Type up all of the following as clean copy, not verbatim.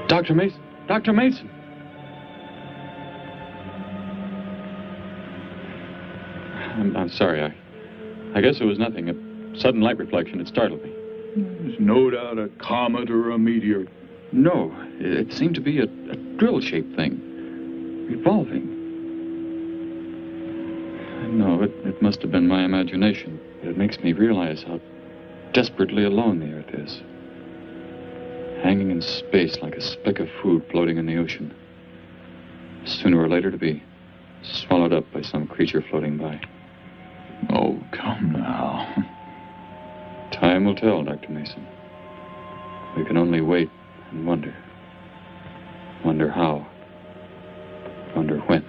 Dr. Mason! Dr. Mason! I'm sorry. I guess it was nothing. A sudden light reflection. It startled me. There's no doubt a comet or a meteor. No, it seemed to be a drill-shaped thing. Revolving. No, it must have been my imagination. But it makes me realize how desperately alone the Earth is. Hanging in space like a speck of food floating in the ocean. Sooner or later to be swallowed up by some creature floating by. Oh, come now. Time will tell, Dr. Mason. We can only wait and wonder. Wonder how. Wonder when.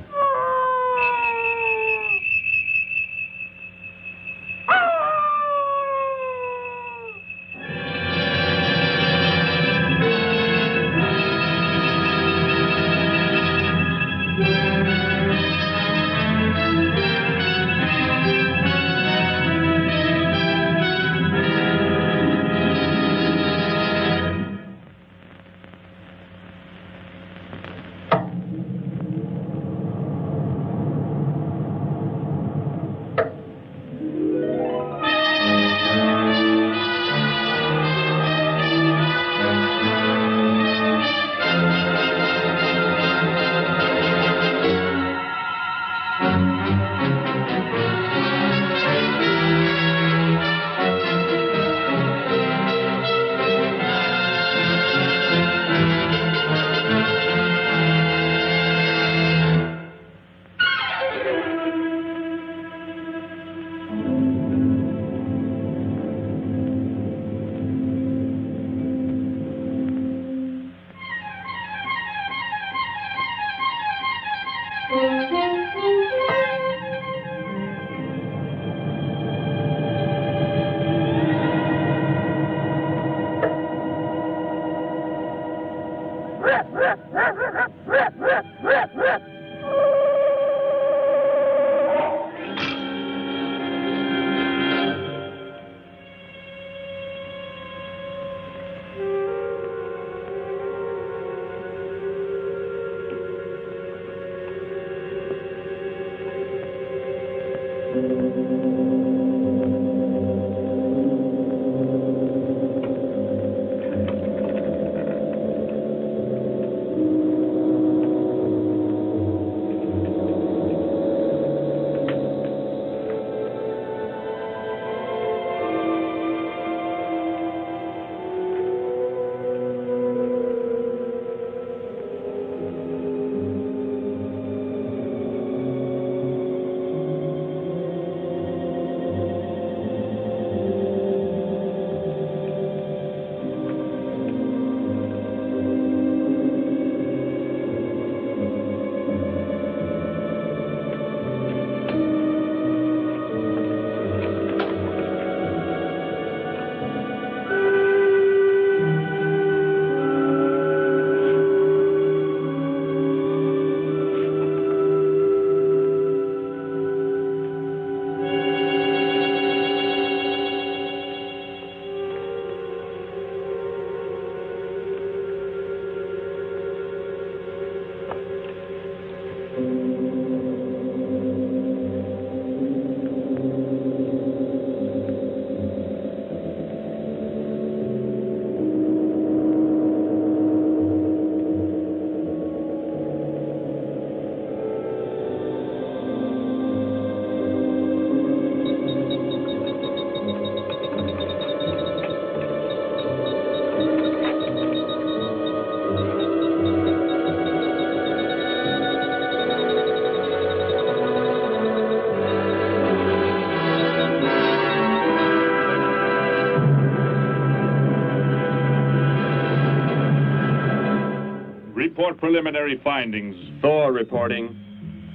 Report preliminary findings. Thor reporting.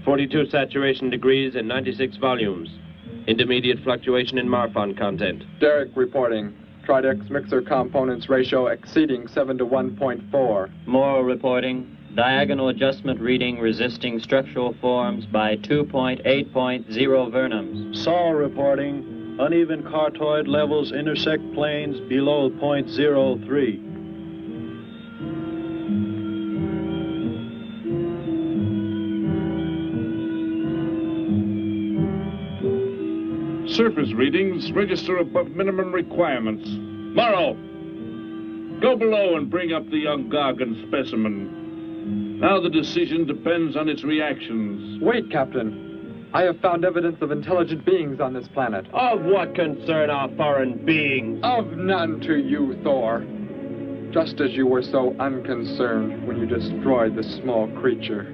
42 saturation degrees and 96 volumes. Intermediate fluctuation in Marfan content. Derek reporting. Tridex mixer components ratio exceeding 7 to 1.4. Morrow reporting. Diagonal adjustment reading resisting structural forms by 2.8.0 vernums. Saul reporting. Uneven cartoid levels intersect planes below .03. surface readings register above minimum requirements. Morrow, go below and bring up the young Gargan specimen. Now the decision depends on its reactions. Wait, Captain. I have found evidence of intelligent beings on this planet. Of what concern are foreign beings? Of none to you, Thor. Just as you were so unconcerned when you destroyed the small creature.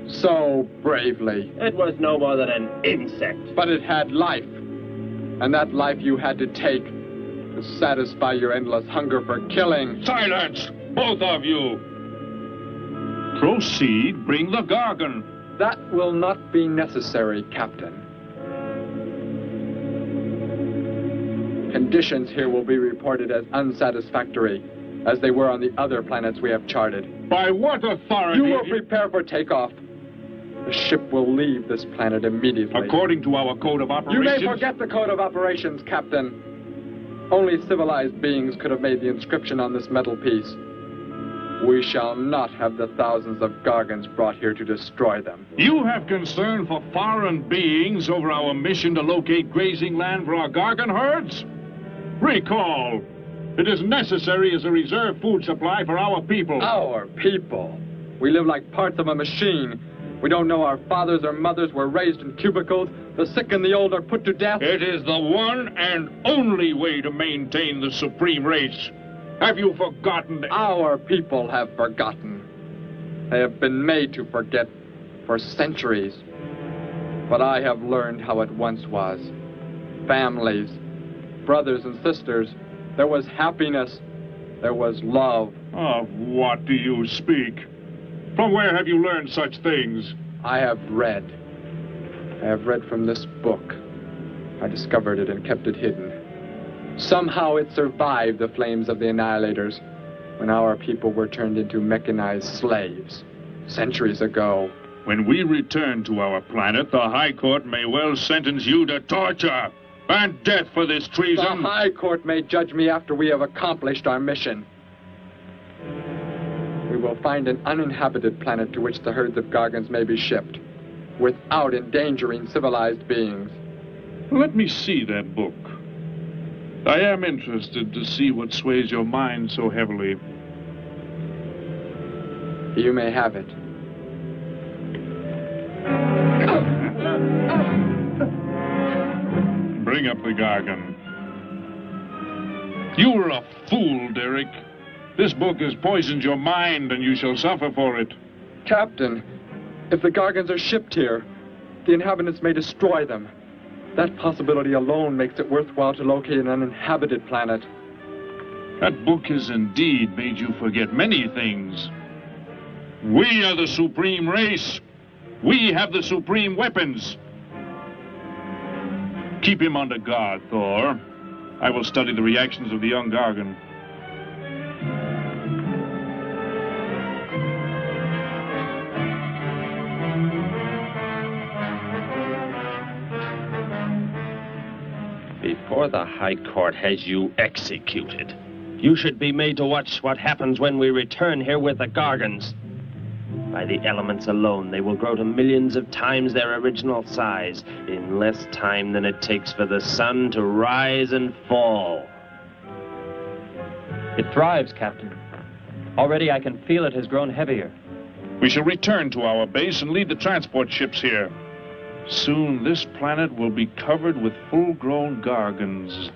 So bravely. It was no more than an insect. But it had life. And that life you had to take to satisfy your endless hunger for killing. Silence, both of you! Proceed, bring the Gargan. That will not be necessary, Captain. Conditions here will be reported as unsatisfactory, as they were on the other planets we have charted. By what authority? You will prepare for takeoff. The ship will leave this planet immediately. According to our code of operations... You may forget the code of operations, Captain. Only civilized beings could have made the inscription on this metal piece. We shall not have the thousands of Gargans brought here to destroy them. You have concern for foreign beings over our mission to locate grazing land for our Gargan herds? Recall, it is necessary as a reserve food supply for our people. Our people? We live like parts of a machine. We don't know our fathers or mothers were raised in cubicles. The sick and the old are put to death. It is the one and only way to maintain the supreme race. Have you forgotten? Our people have forgotten. They have been made to forget for centuries. But I have learned how it once was. Families, brothers and sisters. There was happiness. There was love. Of what do you speak? From where have you learned such things? I have read. I have read from this book. I discovered it and kept it hidden. Somehow it survived the flames of the Annihilators when our people were turned into mechanized slaves centuries ago. When we return to our planet, the High Court may well sentence you to torture and death for this treason. The High Court may judge me after we have accomplished our mission. We will find an uninhabited planet to which the herds of Gargans may be shipped, without endangering civilized beings. Let me see that book. I am interested to see what sways your mind so heavily. You may have it. Bring up the Gargan. You were a fool, Derek. This book has poisoned your mind, and you shall suffer for it. Captain, if the Gargans are shipped here, the inhabitants may destroy them. That possibility alone makes it worthwhile to locate an uninhabited planet. That book has indeed made you forget many things. We are the supreme race. We have the supreme weapons. Keep him under guard, Thor. I will study the reactions of the young Gargan. Before the High Court has you executed, you should be made to watch what happens when we return here with the Gargans. By the elements alone, they will grow to millions of times their original size in less time than it takes for the sun to rise and fall. It thrives, Captain. Already I can feel it has grown heavier. We shall return to our base and lead the transport ships here. Soon this planet will be covered with full-grown Gargans.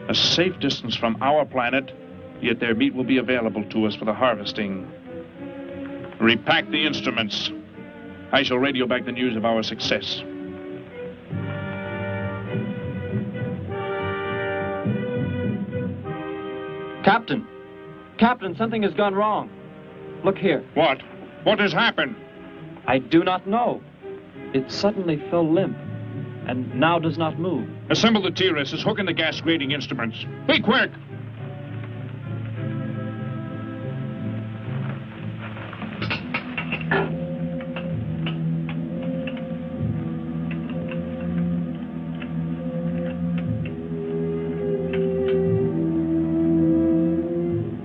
A safe distance from our planet, yet their meat will be available to us for the harvesting. Repack the instruments. I shall radio back the news of our success. Captain! Captain, something has gone wrong. Look here. What? What has happened? I do not know. It suddenly fell limp, and now does not move. Assemble the TRSs, hook in the gas grading instruments. Be quick!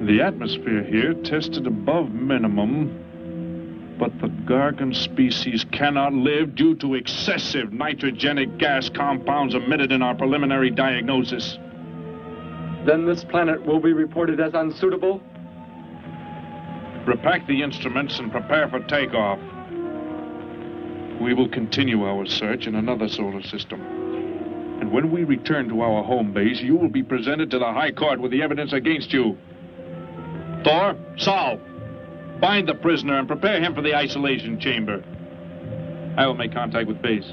The atmosphere here tested above minimum. But the Gargan species cannot live due to excessive nitrogenic gas compounds emitted in our preliminary diagnosis. Then this planet will be reported as unsuitable? Repack the instruments and prepare for takeoff. We will continue our search in another solar system. And when we return to our home base, you will be presented to the High Court with the evidence against you. Thor, Saul, bind the prisoner and prepare him for the isolation chamber. I will make contact with base.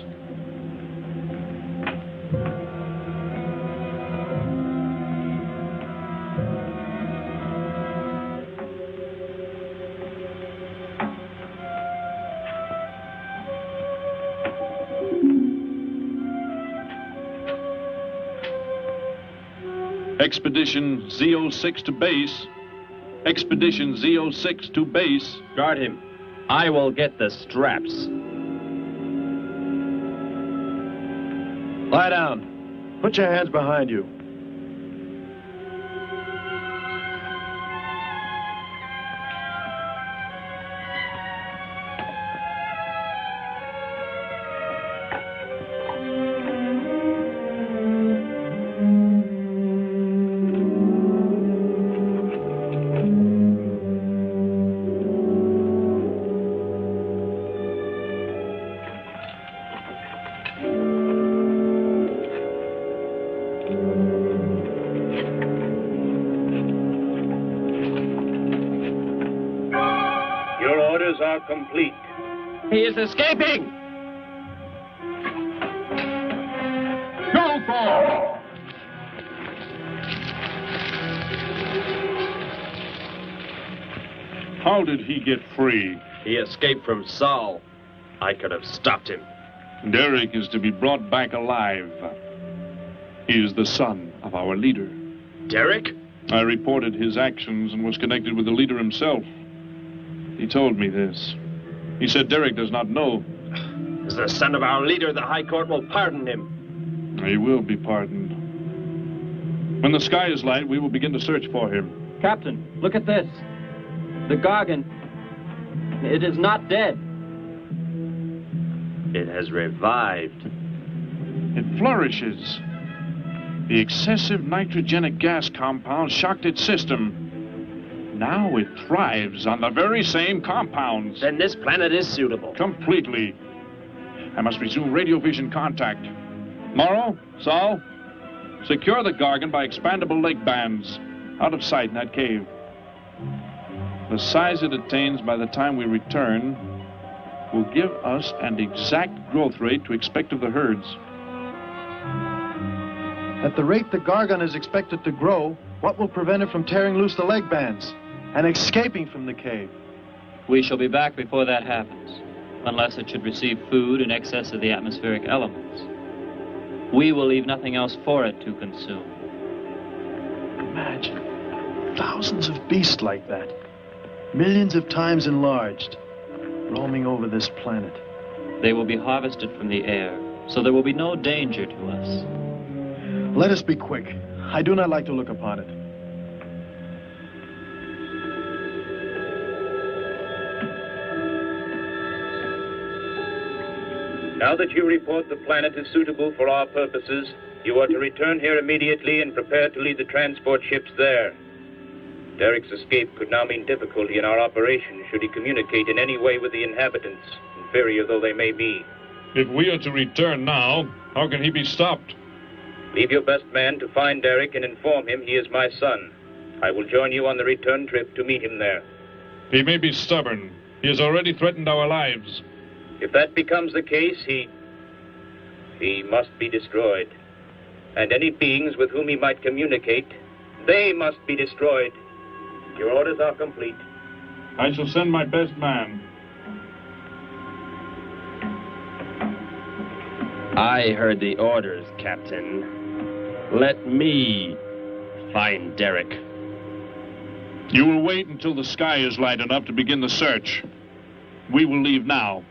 Expedition Z06 to base. Expedition Z06 to base. Guard him. I will get the straps. Lie down. Put your hands behind you. Complete. He is escaping! Go, Thor! How did he get free? He escaped from Saul. I could have stopped him. Derek is to be brought back alive. He is the son of our leader. Derek? I reported his actions and was connected with the leader himself. He told me this. He said Derek does not know. As the son of our leader, the High Court will pardon him. He will be pardoned. When the sky is light, we will begin to search for him. Captain, look at this. The Gargan. It is not dead. It has revived. It flourishes. The excessive nitrogenic gas compound shocked its system. Now it thrives on the very same compounds. Then this planet is suitable. Completely. I must resume radio vision contact. Morrow, Saul, secure the Gargan by expandable leg bands. Out of sight in that cave. The size it attains by the time we return will give us an exact growth rate to expect of the herds. At the rate the Gargan is expected to grow, what will prevent it from tearing loose the leg bands and escaping from the cave? We shall be back before that happens, unless it should receive food in excess of the atmospheric elements. We will leave nothing else for it to consume. Imagine thousands of beasts like that, millions of times enlarged, roaming over this planet. They will be harvested from the air, so there will be no danger to us. Let us be quick. I do not like to look upon it. Now that you report the planet is suitable for our purposes, you are to return here immediately and prepare to lead the transport ships there. Derek's escape could now mean difficulty in our operation should he communicate in any way with the inhabitants, inferior though they may be. If we are to return now, how can he be stopped? Leave your best man to find Derek and inform him he is my son. I will join you on the return trip to meet him there. He may be stubborn. He has already threatened our lives. If that becomes the case, he must be destroyed. And any beings with whom he might communicate, they must be destroyed. Your orders are complete. I shall send my best man. I heard the orders, Captain. Let me find Derek. You will wait until the sky is light enough to begin the search. We will leave now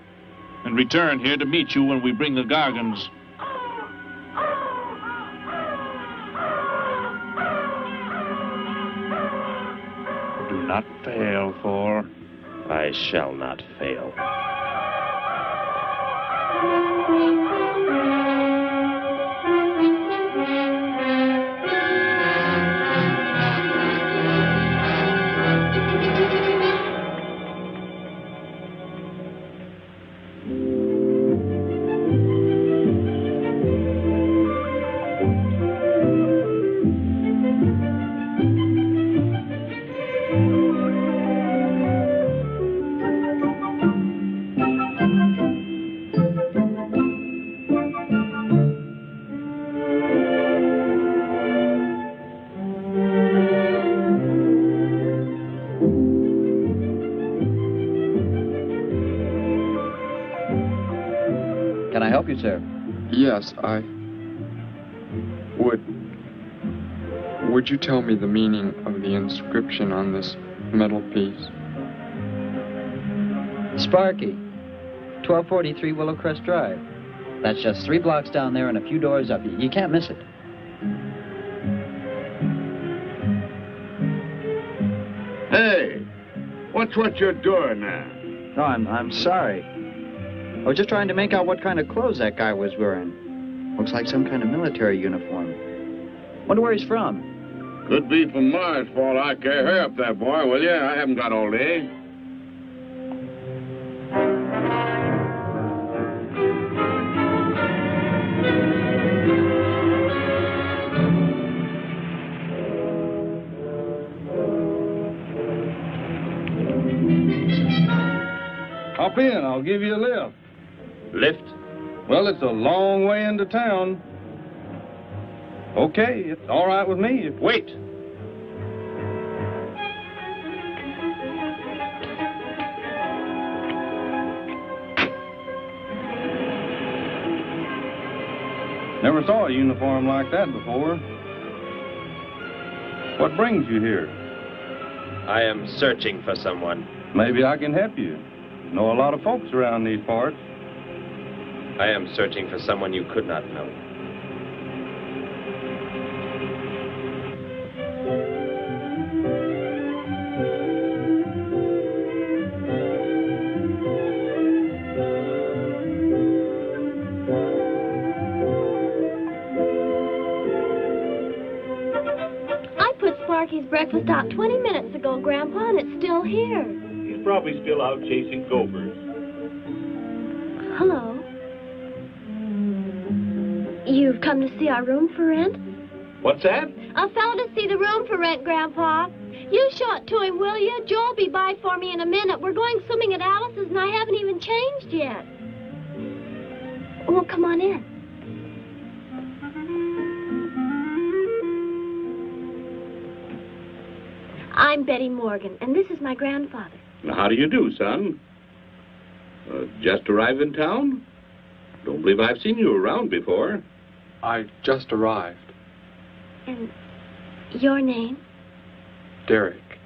and return here to meet you when we bring the Gargans. Do not fail, Thor. I shall not fail. Can I help you, sir? Yes, Would you tell me the meaning of the inscription on this metal piece? Sparky, 1243 Willowcrest Drive. That's just 3 blocks down there and a few doors up. You can't miss it. Hey, what's what you're doing now? No, I'm sorry. I was just trying to make out what kind of clothes that guy was wearing. Looks like some kind of military uniform. Wonder where he's from. Could be from Mars, for all I care. Hurry up there, boy, will you? I haven't got all day. Hop in, I'll give you a lift. Lift? Well, it's a long way into town. Okay, it's all right with me. Wait! Never saw a uniform like that before. What brings you here? I am searching for someone. Maybe I can help you. Know a lot of folks around these parts. I am searching for someone you could not know. Sparky's breakfast out 20 minutes ago, Grandpa, and it's still here. He's probably still out chasing gophers. Hello. You've come to see our room for rent? What's that? A fellow to see the room for rent, Grandpa. You show it to him, will you? Joe'll be by for me in a minute. We're going swimming at Alice's, and I haven't even changed yet. Well, come on in. I'm Betty Morgan, and this is my grandfather. How do you do, son? Just arrived in town? Don't believe I've seen you around before. I just arrived. And your name? Derek.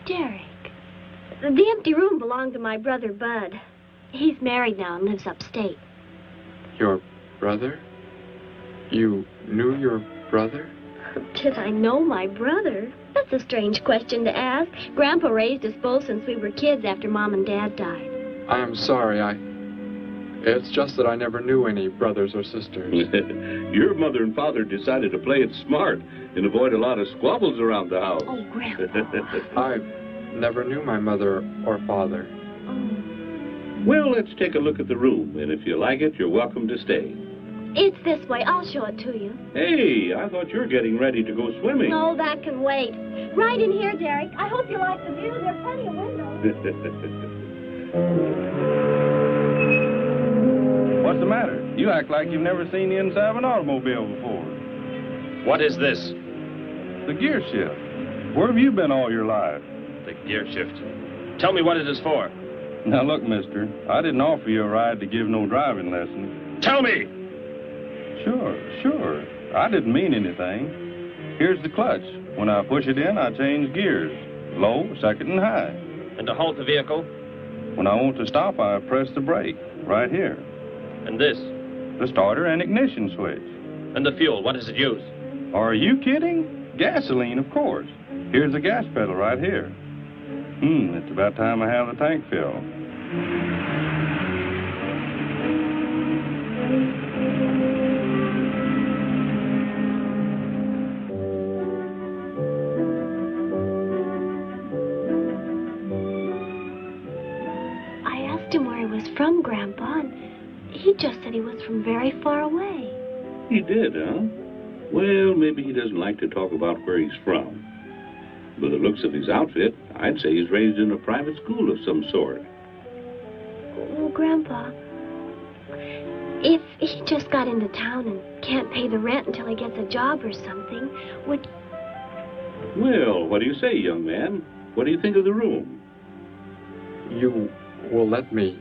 Derek. The empty room belonged to my brother, Bud. He's married now and lives upstate. Your brother? You knew your brother? Did I know my brother? That's a strange question to ask. Grandpa raised us both since we were kids after Mom and Dad died. I'm sorry, It's just that I never knew any brothers or sisters. Your mother and father decided to play it smart and avoid a lot of squabbles around the house. Oh, Grandpa. I never knew my mother or father. Oh. Well, let's take a look at the room, and if you like it, you're welcome to stay. It's this way. I'll show it to you. Hey, I thought you were getting ready to go swimming. No, that can wait. Right in here, Derek. I hope you like the view. There are plenty of windows. What's the matter? You act like you've never seen the inside of an automobile before. What is this? The gear shift. Where have you been all your life? The gear shift. Tell me what it is for. Now, look, mister, I didn't offer you a ride to give no driving lessons. Tell me! Sure. I didn't mean anything. Here's the clutch. When I push it in, I change gears. Low, second, and high. And to halt the vehicle? When I want to stop, I press the brake, right here. And this? The starter and ignition switch. And the fuel, what does it use? Are you kidding? Gasoline, of course. Here's the gas pedal right here. It's about time I have the tank filled. I asked him where he was from, Grandpa, and he just said he was from very far away. He did, huh? Well, maybe he doesn't like to talk about where he's from. By the looks of his outfit, I'd say he's raised in a private school of some sort. Well, Grandpa, if he just got into town and can't pay the rent until he gets a job or something, would... Well, what do you say, young man? What do you think of the room? You will let me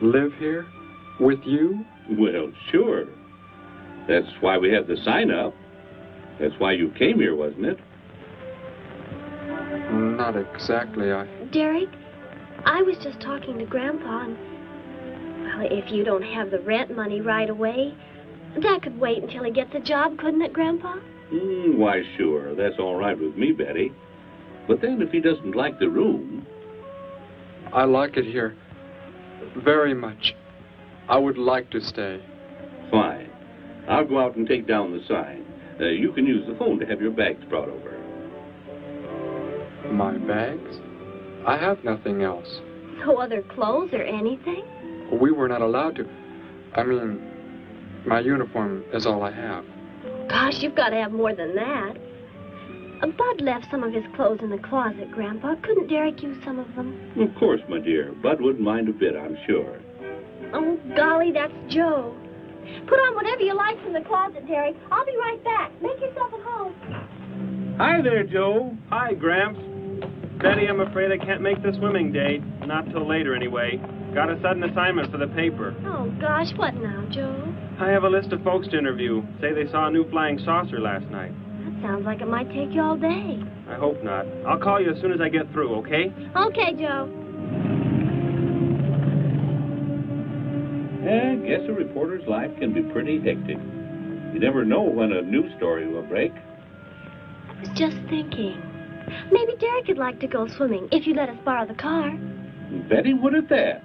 live here with you? Well, sure. That's why we had the sign up. That's why you came here, wasn't it? Not exactly, Derek, I was just talking to Grandpa, and... Well, if you don't have the rent money right away, that could wait until he gets a job, couldn't it, Grandpa? Why, sure. That's all right with me, Betty. But then if he doesn't like the room... I like it here very much. I would like to stay. Fine. I'll go out and take down the sign. You can use the phone to have your bags brought over. My bags? I have nothing else. No other clothes or anything? We were not allowed to. I mean, my uniform is all I have. Gosh, you've got to have more than that. Bud left some of his clothes in the closet, Grandpa. Couldn't Derek use some of them? Of course, my dear. Bud wouldn't mind a bit, I'm sure. Oh, golly, that's Joe. Put on whatever you like from the closet, Derek. I'll be right back. Make yourself at home. Hi there, Joe. Hi, Gramps. Betty, I'm afraid I can't make the swimming date. Not till later, anyway. Got a sudden assignment for the paper. Oh, gosh, what now, Joe? I have a list of folks to interview. Say they saw a new flying saucer last night. That sounds like it might take you all day. I hope not. I'll call you as soon as I get through, okay? Okay, Joe. I guess a reporter's life can be pretty hectic. You never know when a news story will break. I was just thinking. Maybe Derek would like to go swimming if you let us borrow the car. Betty would at that.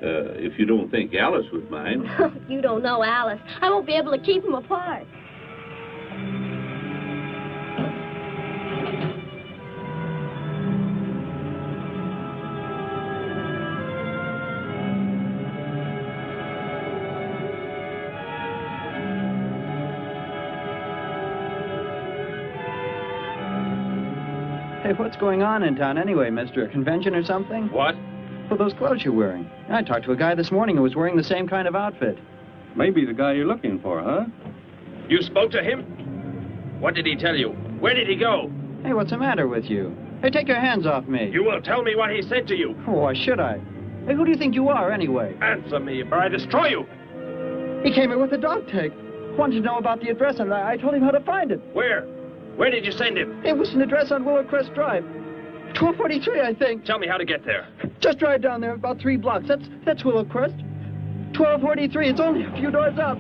If you don't think Alice would mind. You don't know Alice. I won't be able to keep them apart. Hey, what's going on in town anyway, mister? A convention or something? What? Well, those clothes you're wearing. I talked to a guy this morning who was wearing the same kind of outfit. Maybe the guy you're looking for, huh? You spoke to him? What did he tell you? Where did he go? Hey, what's the matter with you? Hey, take your hands off me. You will tell me what he said to you. Oh, why should I? Hey, who do you think you are, anyway? Answer me, or I destroy you. He came here with a dog tag. Wanted to know about the address, and I told him how to find it. Where? Where did you send him? It was an address on Willow Crest Drive. 1243, I think. Tell me how to get there. Just drive down there about 3 blocks. That's Willow Crest. 1243. It's only a few doors up.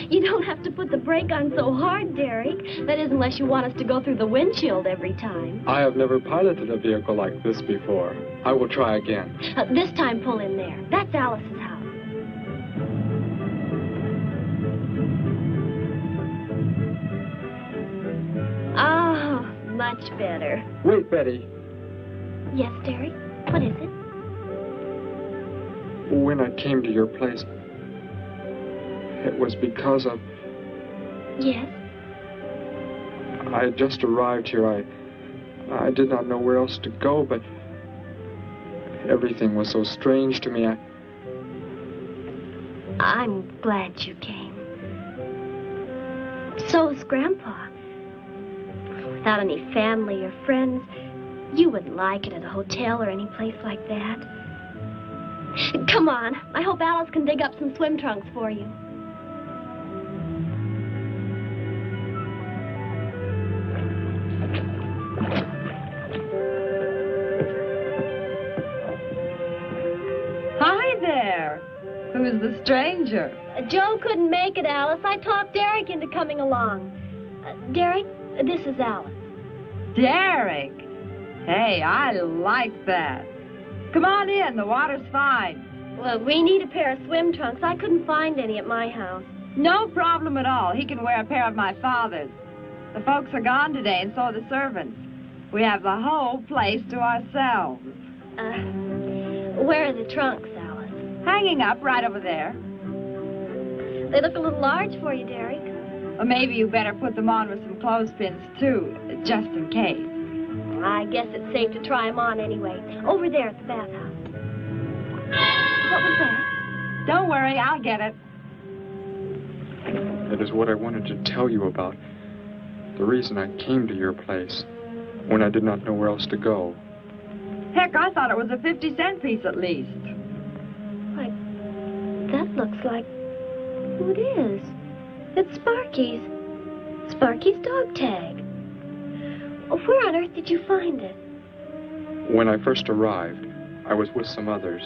You don't have to put the brake on so hard, Derek. That is, unless you want us to go through the windshield every time. I have never piloted a vehicle like this before. I will try again. This time, pull in there. That's Alice's house. Oh, much better. Wait, Betty. Yes, Derek? What is it? When I came to your place, it was because of... Yes? I had just arrived here. I did not know where else to go, but everything was so strange to me. I'm glad you came. So is Grandpa. Without any family or friends, you wouldn't like it at a hotel or any place like that. Come on. I hope Alice can dig up some swim trunks for you. Who's the stranger? Joe couldn't make it, Alice. I talked Derek into coming along. Derek, this is Alice. Derek? Hey, I like that. Come on in, the water's fine. Well, we need a pair of swim trunks. I couldn't find any at my house. No problem at all. He can wear a pair of my father's. The folks are gone today, and so are the servants. We have the whole place to ourselves. Where are the trunks, Alice? Hanging up right over there. They look a little large for you, Derek. Well, maybe you better put them on with some clothespins, too, just in case. I guess it's safe to try them on anyway. Over there at the bathhouse. What was that? Don't worry, I'll get it. That is what I wanted to tell you about. The reason I came to your place when I did not know where else to go. Heck, I thought it was a 50-cent piece at least. Why, that looks like... who it is? It's Sparky's. Sparky's dog tag. Where on earth did you find it? When I first arrived, I was with some others.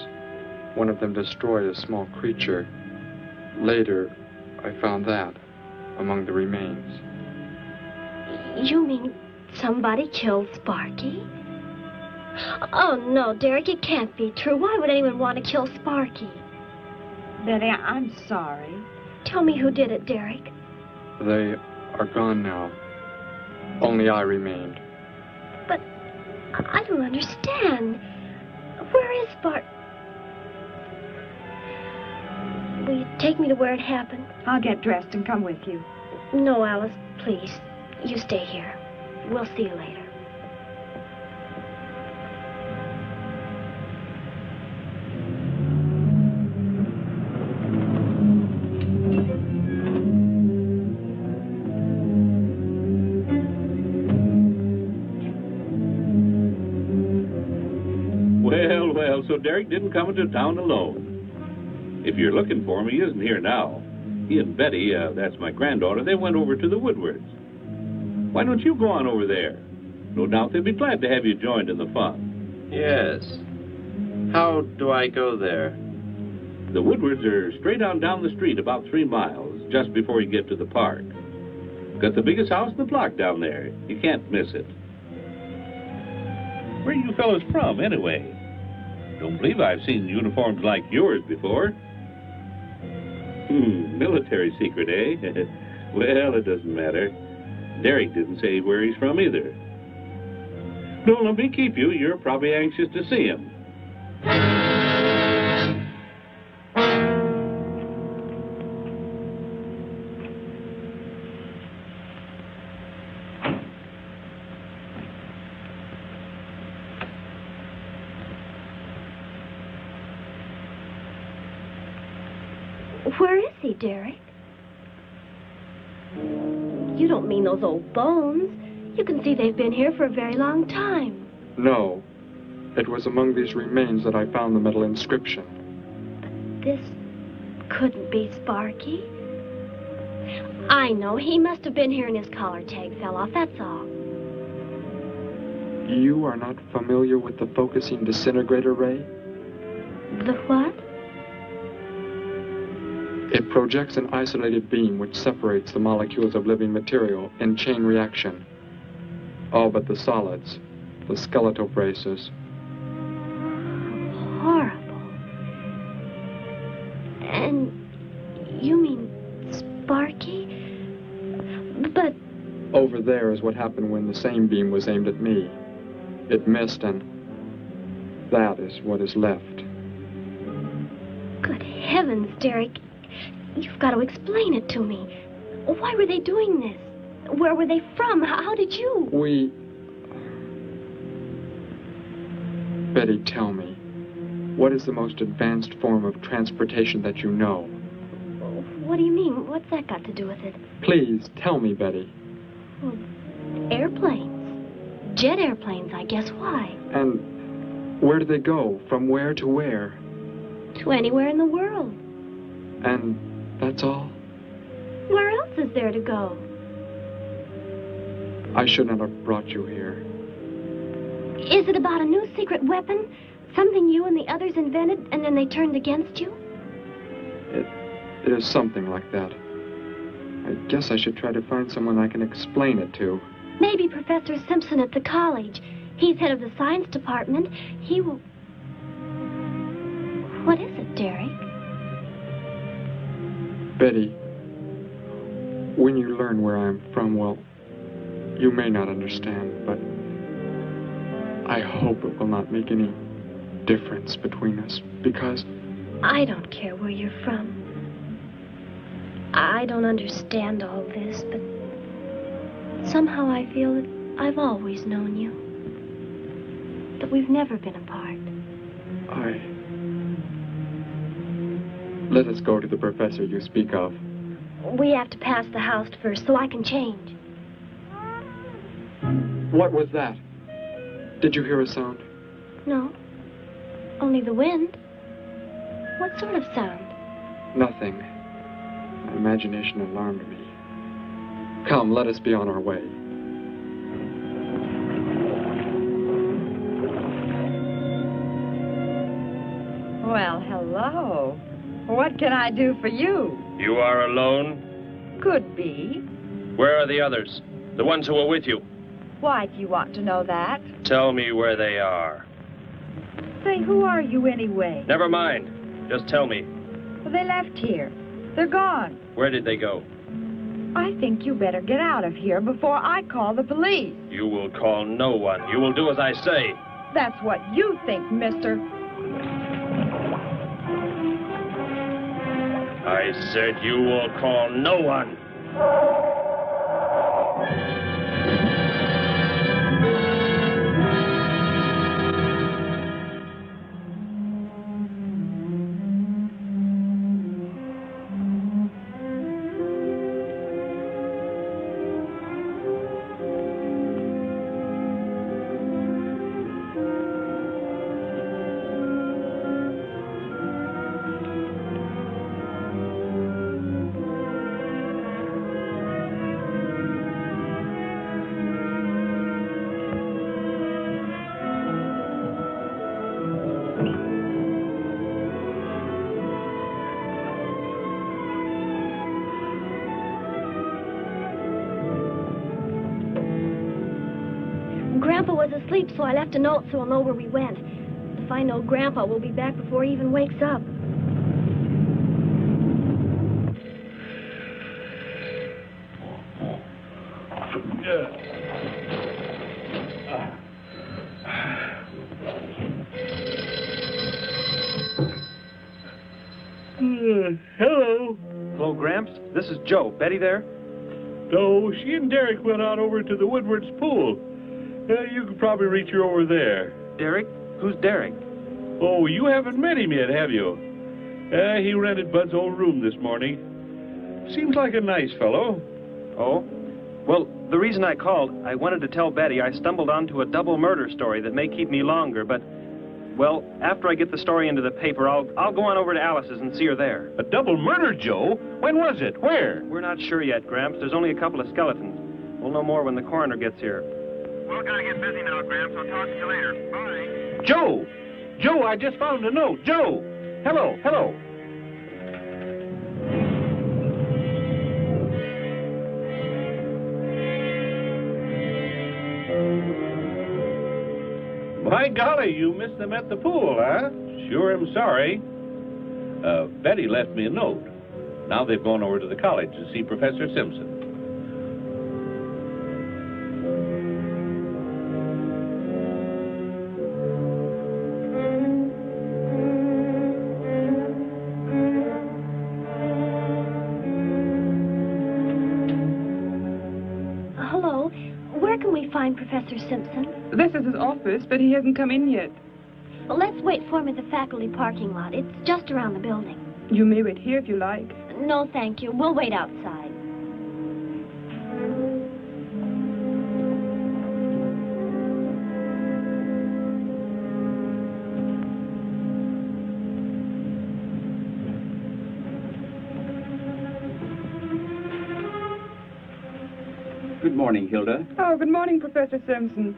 One of them destroyed a small creature. Later, I found that among the remains. You mean somebody killed Sparky? Oh, no, Derek, it can't be true. Why would anyone want to kill Sparky? Betty, I'm sorry. Tell me who did it, Derek. They are gone now. Only I remained. But I don't understand. Where is Sparky? Will you take me to where it happened? I'll get dressed and come with you. No, Alice, please. You stay here. We'll see you later. Well, so Derek didn't come into town alone. If you're looking for him, he isn't here now. He and Betty, that's my granddaughter, they went over to the Woodwards. Why don't you go on over there? No doubt they'd be glad to have you joined in the fun. Yes. How do I go there? The Woodwards are straight on down the street about 3 miles, just before you get to the park. Got the biggest house in the block down there. You can't miss it. Where are you fellas from, anyway? Don't believe I've seen uniforms like yours before. Military secret, eh? Well, it doesn't matter. Derek didn't say where he's from either. Don't let me keep you. You're probably anxious to see him. Where is he, Derek? You don't mean those old bones. You can see they've been here for a very long time. No. It was among these remains that I found the metal inscription. But this couldn't be Sparky. I know. He must have been here and his collar tag fell off, that's all. You are not familiar with the focusing disintegrator ray? The what? It projects an isolated beam which separates the molecules of living material in chain reaction. All but the solids, the skeletal braces. Horrible. And you mean Sparky? But... Over there is what happened when the same beam was aimed at me. It missed, and that is what is left. Good heavens, Derek. You've got to explain it to me. Why were they doing this? Where were they from? How did you... Betty, tell me. What is the most advanced form of transportation that you know? What do you mean? What's that got to do with it? Please, tell me, Betty. Well, airplanes. Jet airplanes, I guess. Why? And where do they go? From where to where? To anywhere in the world. And that's all? Where else is there to go? I should not have brought you here. Is it about a new secret weapon? Something you and the others invented and then they turned against you? It is something like that. I guess I should try to find someone I can explain it to. Maybe Professor Simpson at the college. He's head of the science department. He will... What is it, Derek? Betty, when you learn where I'm from, well, you may not understand, but I hope it will not make any difference between us, because... I don't care where you're from. I don't understand all this, but somehow I feel that I've always known you. That we've never been apart. Let us go to the professor you speak of. We have to pass the house first so I can change. What was that? Did you hear a sound? No. Only the wind. What sort of sound? Nothing. My imagination alarmed me. Come, let us be on our way. Well, hello. What can I do for you? You are alone? Could be. Where are the others? The ones who were with you? Why do you want to know that? Tell me where they are. Say, who are you anyway? Never mind. Just tell me. Well, they left here. They're gone. Where did they go? I think you better get out of here before I call the police. You will call no one. You will do as I say. That's what you think, mister. I said you will call no one. Grandpa was asleep, so I left a note so he'll know where we went. If I know Grandpa will be back before he even wakes up. Hello. Hello, Gramps. This is Joe. Betty there? No, she and Derek went out over to the Woodward's pool. You could probably reach her over there. Derek? Who's Derek? Oh, you haven't met him yet, have you? He rented Bud's old room this morning. Seems like a nice fellow. Oh? Well, the reason I called, I wanted to tell Betty I stumbled onto a double murder story that may keep me longer, but, well, after I get the story into the paper, I'll go on over to Alice's and see her there. A double murder, Joe? When was it? Where? We're not sure yet, Gramps. There's only a couple of skeletons. We'll know more when the coroner gets here. Well, gotta get busy now, Gramps. I'll talk to you later. Bye. Joe! Joe, I just found a note. Joe! Hello, hello. My golly, you missed them at the pool, huh? Sure am sorry. Betty left me a note. Now they've gone over to the college to see Professor Simpson. Hello. Where can we find Professor Simpson? This is his office, but he hasn't come in yet. Well, let's wait for him at the faculty parking lot. It's just around the building. You may wait here if you like. No, thank you. We'll wait outside. Good morning, Hilda. Oh, good morning, Professor Simpson.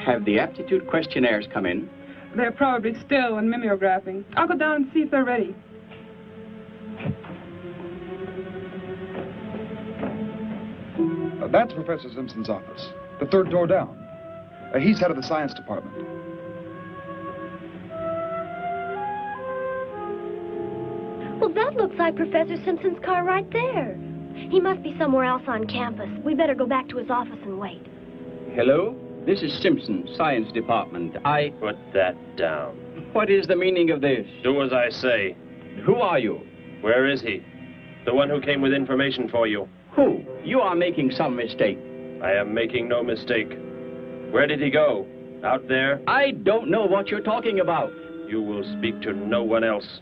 Have the aptitude questionnaires come in? They're probably still in mimeographing. I'll go down and see if they're ready. That's Professor Simpson's office. The third door down. He's head of the science department. Well, that looks like Professor Simpson's car right there. He must be somewhere else on campus. We better go back to his office and wait. Hello? This is Simpson, science department. Put that down. What is the meaning of this? Do as I say. Who are you? Where is he? The one who came with information for you. Who? You are making some mistake. I am making no mistake. Where did he go? Out there? I don't know what you're talking about. You will speak to no one else.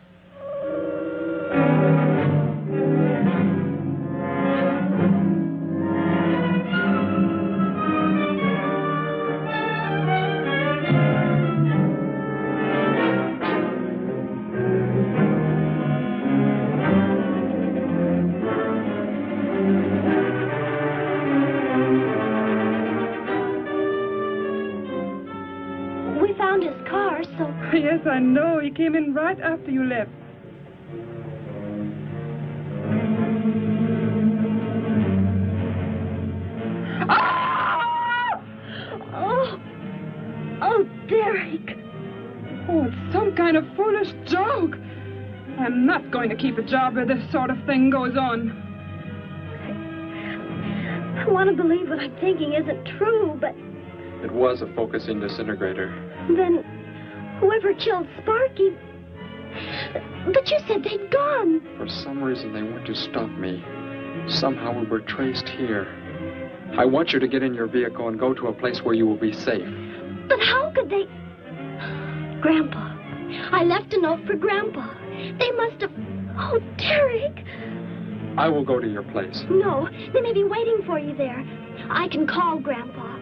Yes, I know. He came in right after you left. Ah! Oh, Derek. Oh, it's some kind of foolish joke. I'm not going to keep a job where this sort of thing goes on. I want to believe what I'm thinking isn't true, but... It was a focusing disintegrator. Then... whoever killed Sparky... But you said they'd gone. For some reason, they went to stop me. Somehow we were traced here. I want you to get in your vehicle and go to a place where you will be safe. But how could they... Grandpa. I left a note for Grandpa. They must have... Oh, Derek. I will go to your place. No, they may be waiting for you there. I can call Grandpa.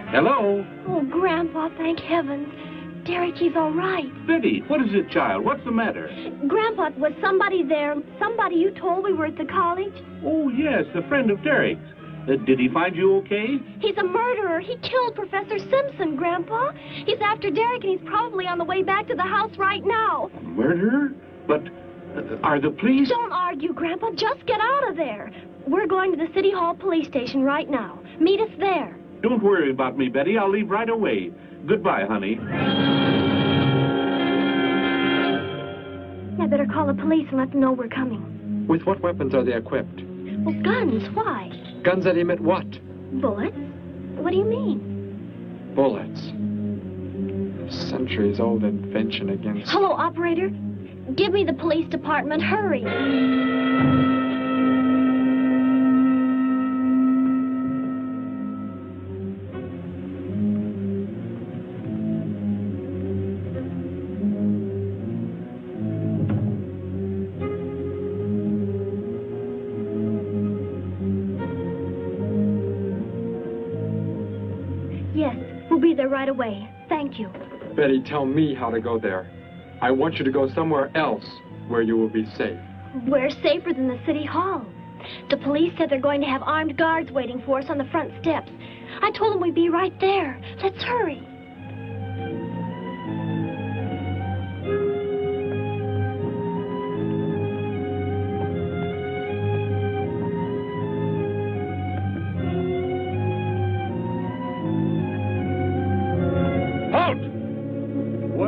Hello? Oh, Grandpa, thank heavens. Derek, he's all right. Betty, what is it, child? What's the matter? Grandpa, was somebody there? Somebody you told we were at the college? Oh, yes, a friend of Derek's. Did he find you okay? He's a murderer. He killed Professor Simpson, Grandpa. He's after Derek, and he's probably on the way back to the house right now. A murderer? But are the police... Don't argue, Grandpa. Just get out of there. We're going to the City Hall police station right now. Meet us there. Don't worry about me, Betty. I'll leave right away. Goodbye, honey. I better call the police and let them know we're coming. With what weapons are they equipped? Well, guns. Why? Guns that emit what? Bullets. What do you mean? Bullets. A centuries-old invention against... Hello, operator. Give me the police department. Hurry. Right away. Thank you. Betty, tell me how to go there. I want you to go somewhere else where you will be safe. We're safer than the City Hall. The police said they're going to have armed guards waiting for us on the front steps. I told them we'd be right there. Let's hurry.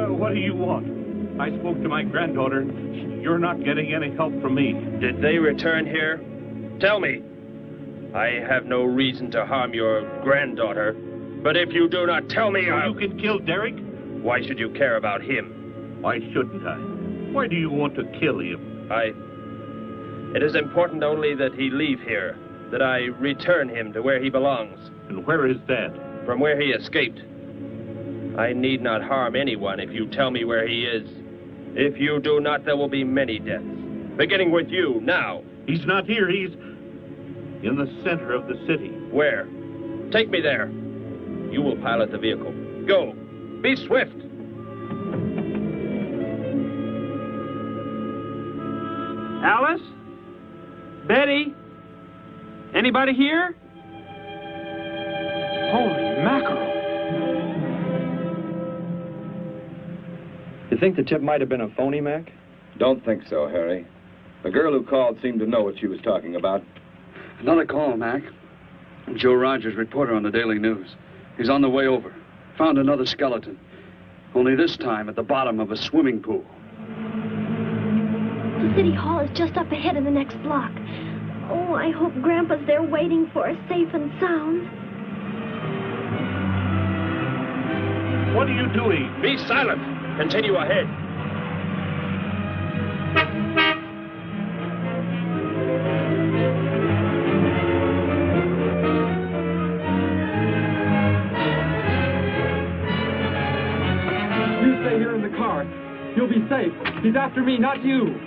What do you want? I spoke to my granddaughter. You're not getting any help from me. Did they return here? Tell me. I have no reason to harm your granddaughter, but if you do not tell me, You can kill Derek? Why should you care about him? Why shouldn't I? Why do you want to kill him? It is important only that he leave here, that I return him to where he belongs. And where is that? From where he escaped. I need not harm anyone if you tell me where he is. If you do not, there will be many deaths. Beginning with you, now. He's not here. He's in the center of the city. Where? Take me there. You will pilot the vehicle. Go. Be swift. Alice? Betty? Anybody here? Holy mackerel. You think the tip might have been a phony, Mac? Don't think so, Harry. The girl who called seemed to know what she was talking about. Another call, Mac. Joe Rogers, reporter on the Daily News. He's on the way over. Found another skeleton. Only this time at the bottom of a swimming pool. The city hall is just up ahead in the next block. Oh, I hope Grandpa's there waiting for us safe and sound. What are you doing? Be silent. Continue ahead. You stay here in the car. You'll be safe. He's after me, not you.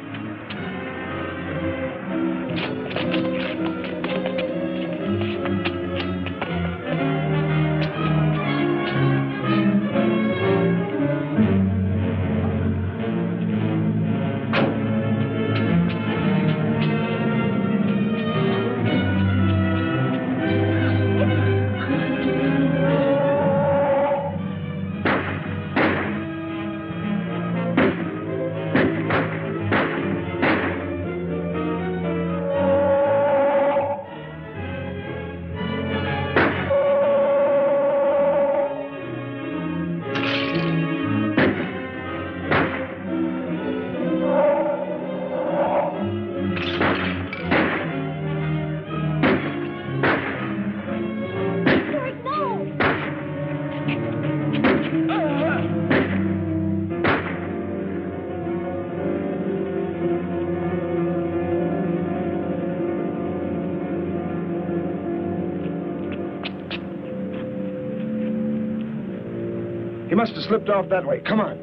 He must have slipped off that way. Come on.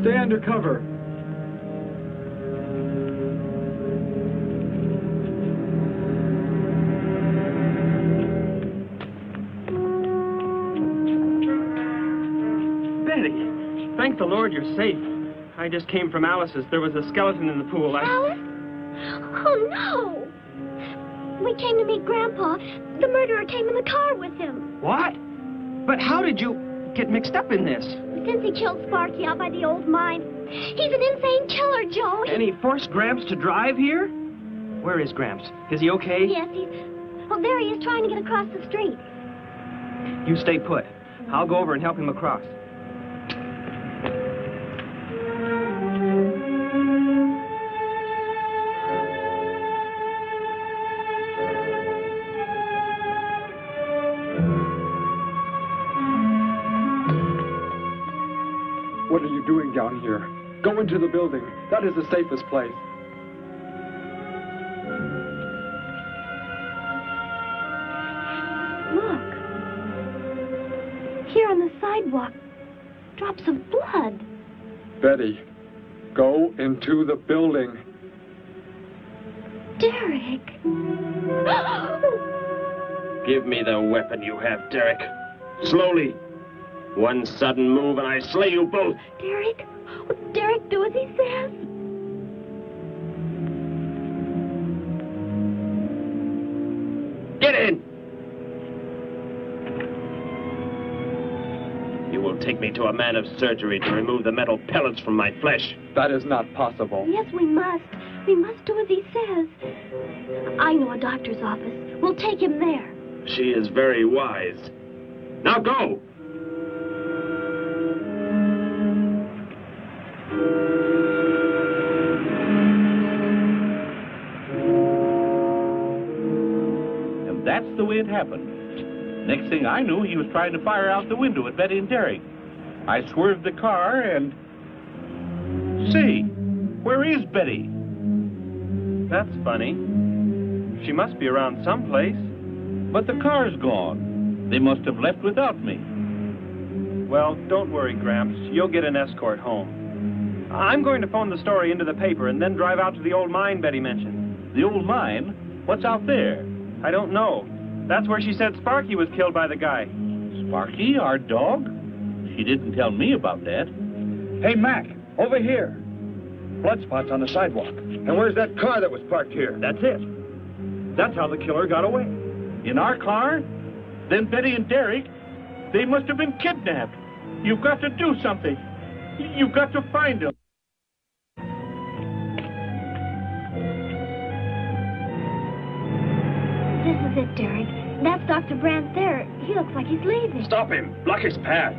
Stay under cover. Betty, thank the Lord you're safe. I just came from Alice's. There was a skeleton in the pool. Alice? Oh, no! We came to meet Grandpa. The murderer came in the car with him. What? But how did you get mixed up in this? Since he killed Sparky out by the old mine. He's an insane killer, Joe. And he forced Gramps to drive here? Where is Gramps? Is he okay? Yes, he's... Oh, there he is, trying to get across the street. You stay put. I'll go over and help him across. What are you doing down here? Go into the building. That is the safest place. Look. Here on the sidewalk. Drops of blood. Betty, go into the building. Derek. Give me the weapon you have, Derek. Slowly. One sudden move and I slay you both. Derek? Will Derek do as he says? Get in! You will take me to a man of surgery to remove the metal pellets from my flesh. That is not possible. Yes, we must. We must do as he says. I know a doctor's office. We'll take him there. She is very wise. Now go! And that's the way it happened. Next thing I knew, he was trying to fire out the window at Betty and Derek. I swerved the car and... Say, where is Betty? That's funny. She must be around someplace. But the car's gone. They must have left without me. Well, don't worry, Gramps. You'll get an escort home. I'm going to phone the story into the paper and then drive out to the old mine Betty mentioned. The old mine? What's out there? I don't know. That's where she said Sparky was killed by the guy. Sparky, our dog? She didn't tell me about that. Hey, Mac, over here. blood spots on the sidewalk. And where's that car that was parked here? That's it. That's how the killer got away. In our car? Then Betty and Derek, they must have been kidnapped. You've got to do something. You've got to find them. This is it, Derek. That's Dr. Brandt there. He looks like he's leaving. Stop him. Block his path.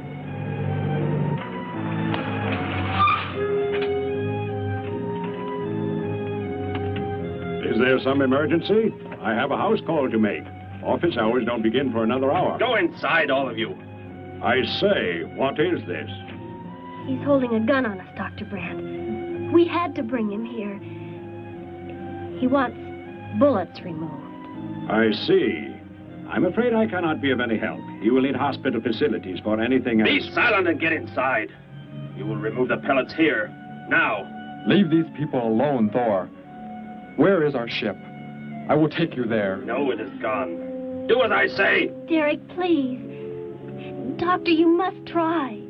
Is there some emergency? I have a house call to make. Office hours don't begin for another hour. Go inside, all of you. I say, what is this? He's holding a gun on us, Dr. Brandt. We had to bring him here. He wants bullets removed. I see. I'm afraid I cannot be of any help. You will need hospital facilities for anything else. Be silent and get inside. You will remove the pellets here, now. Leave these people alone, Thor. Where is our ship? I will take you there. No, it is gone. Do as I say. Derek, please. Doctor, you must try.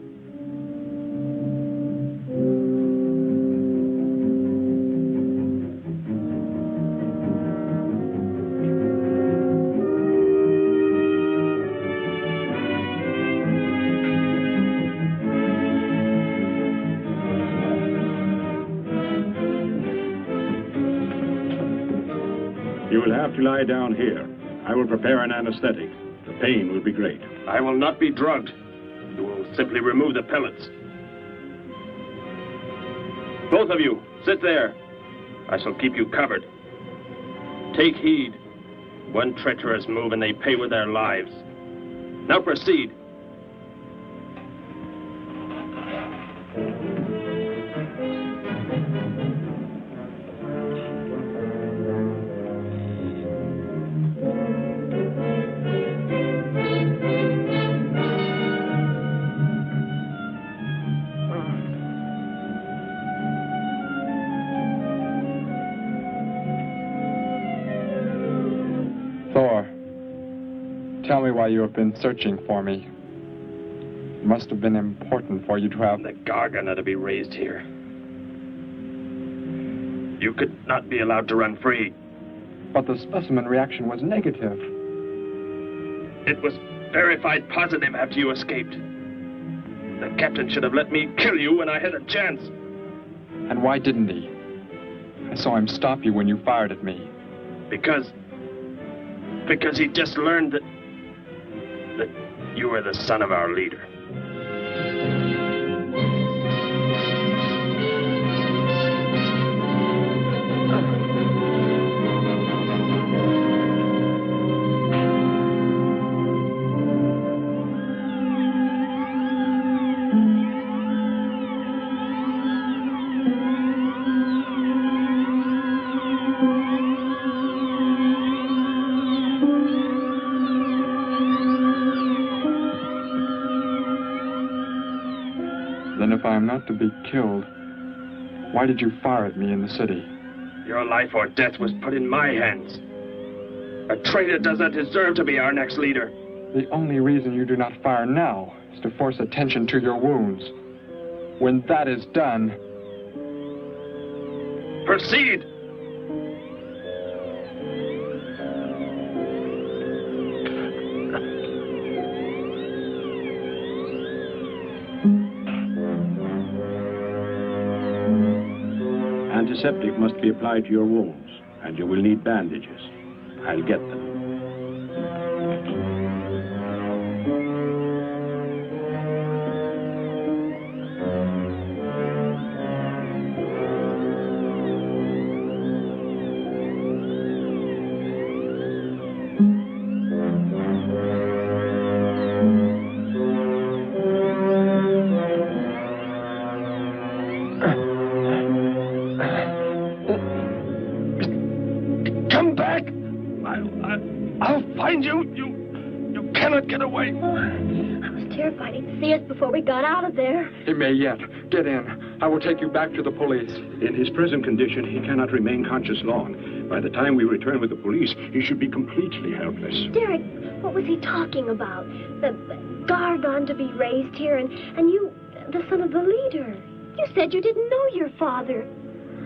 You will have to lie down here. I will prepare an anesthetic. The pain will be great. I will not be drugged. You will simply remove the pellets. Both of you, sit there. I shall keep you covered. Take heed. One treacherous move and they pay with their lives. Now proceed. Tell me why you have been searching for me. It must have been important for you to have... The Gargant are to be raised here. You could not be allowed to run free. But the specimen reaction was negative. It was verified positive after you escaped. The captain should have let me kill you when I had a chance. And why didn't he? I saw him stop you when you fired at me. Because he just learned that you were the son of our leader. If I am not to be killed, why did you fire at me in the city? Your life or death was put in my hands. A traitor does not deserve to be our next leader. The only reason you do not fire now is to force attention to your wounds. When that is done... Proceed! Antiseptic must be applied to your wounds, and you will need bandages. I'll get them. Before we got out of there. He may yet. Get in. I will take you back to the police. In his present condition, he cannot remain conscious long. By the time we return with the police, he should be completely helpless. Derek, what was he talking about? The Gargant to be raised here, and you, the son of the leader. You said you didn't know your father.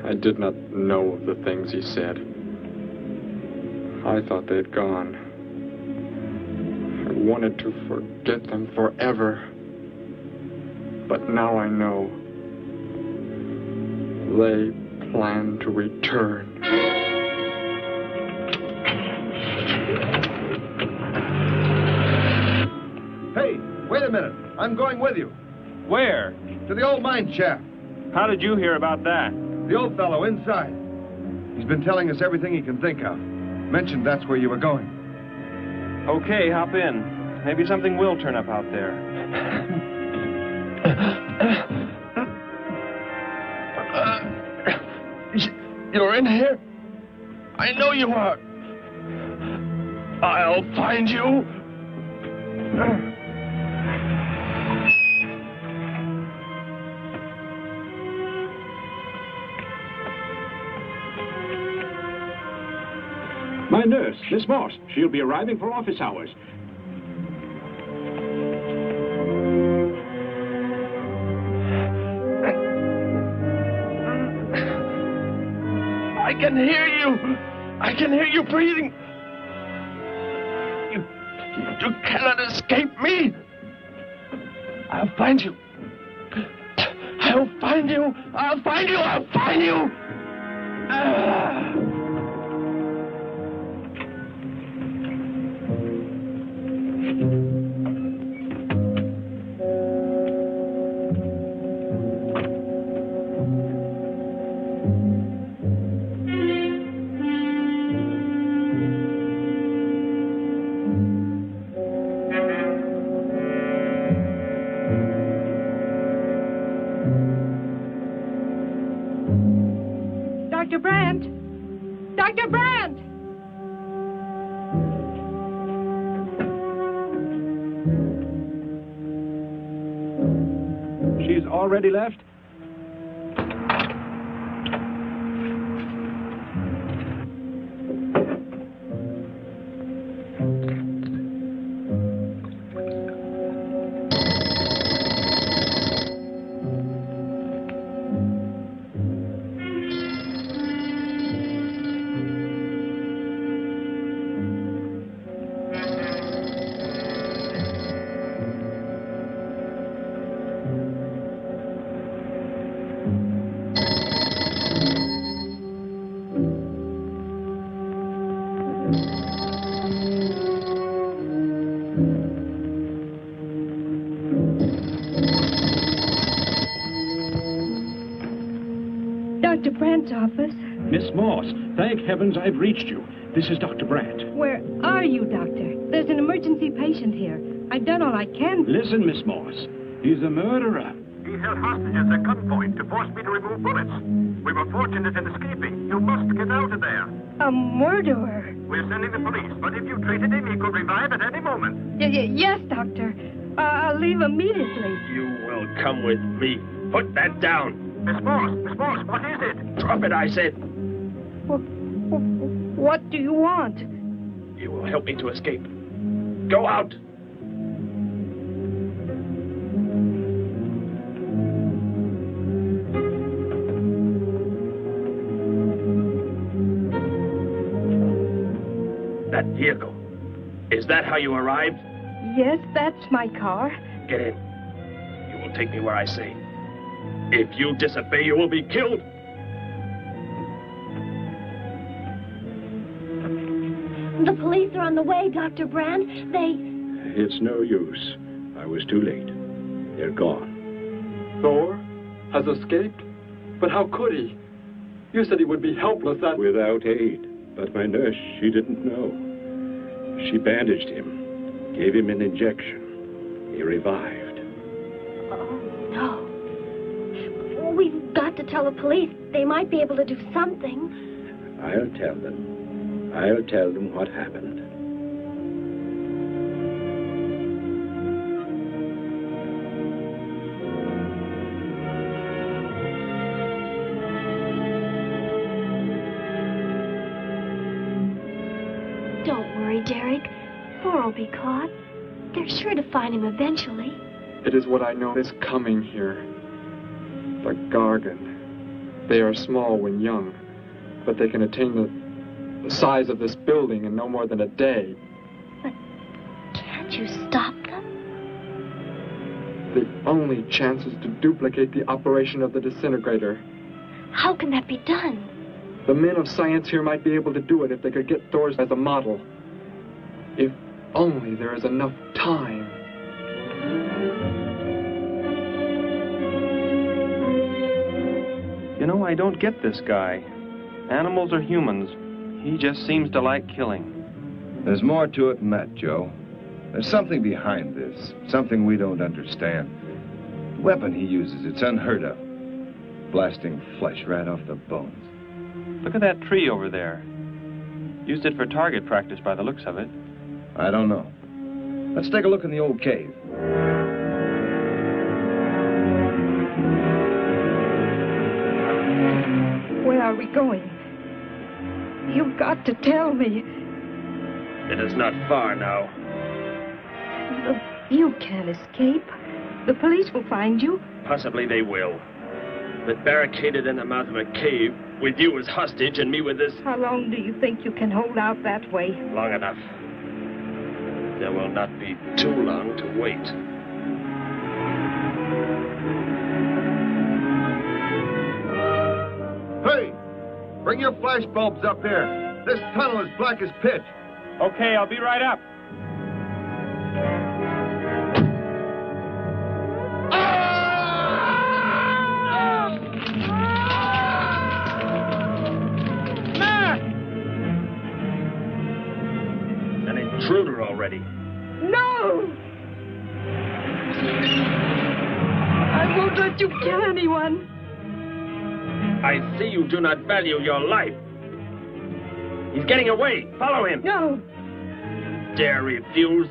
I did not know the things he said. I thought they'd gone. I wanted to forget them forever. But now I know. They plan to return. Hey, wait a minute. I'm going with you. Where? To the old mine shaft. How did you hear about that? The old fellow inside. He's been telling us everything he can think of. Mentioned that's where you were going. Okay, hop in. Maybe something will turn up out there. You're in here? I know you are. I'll find you. My nurse, Miss Moss. She'll be arriving for office hours. I can hear you. I can hear you breathing. You cannot escape me. I'll find you. I'll find you. I'll find you. I'll find you. Dr. Brandt! Dr. Brandt! She's already left? Dr. Brandt's office. Miss Moss, thank heavens I've reached you. This is Dr. Brandt. Where are you, Doctor? There's an emergency patient here. I've done all I can. Listen, Miss Moss. He's a murderer. He held hostages at gunpoint to force me to remove bullets. We were fortunate in escaping. You must get out of there. A murderer? We're sending the police, but if you treated him, he could revive at any moment. Yes, Doctor. I'll leave immediately. You will come with me. Put that down. Miss Moss, what is it? Drop it, I said. What do you want? You will help me to escape. Go out. That vehicle. Is that how you arrived? Yes, that's my car. Get in. You will take me where I say. If you disobey, you will be killed. The police are on the way, Dr. Brandt. It's no use. I was too late. They're gone. Thor has escaped? But how could he? You said he would be helpless Without aid. But my nurse, she didn't know. She bandaged him, gave him an injection. He revived. Oh, no. We've got to tell the police. They might be able to do something. I'll tell them. I'll tell them what happened. Don't worry, Derek. Thor will be caught. They're sure to find him eventually. It is what I know is coming here. The Gargan. They are small when young, but they can attain the size of this building in no more than a day. But can't you stop them? The only chance is to duplicate the operation of the disintegrator. How can that be done? The men of science here might be able to do it if they could get Thor's as a model. If only there is enough time. You know, I don't get this guy. Animals or humans, he just seems to like killing. There's more to it than that, Joe. There's something behind this, something we don't understand. The weapon he uses, it's unheard of. Blasting flesh right off the bones. Look at that tree over there. Used it for target practice by the looks of it. I don't know. Let's take a look in the old cave. Where are we going? You've got to tell me. It is not far now. You can't escape. The police will find you. Possibly they will. But barricaded in the mouth of a cave, with you as hostage and me with this... How long do you think you can hold out that way? Long enough. There will not be too long to wait. Hey! Bring your flash bulbs up here. This tunnel is black as pitch. Okay, I'll be right up. An intruder already. No! I won't let you kill anyone. I see you do not value your life. He's getting away. Follow him. No. Dare refuse?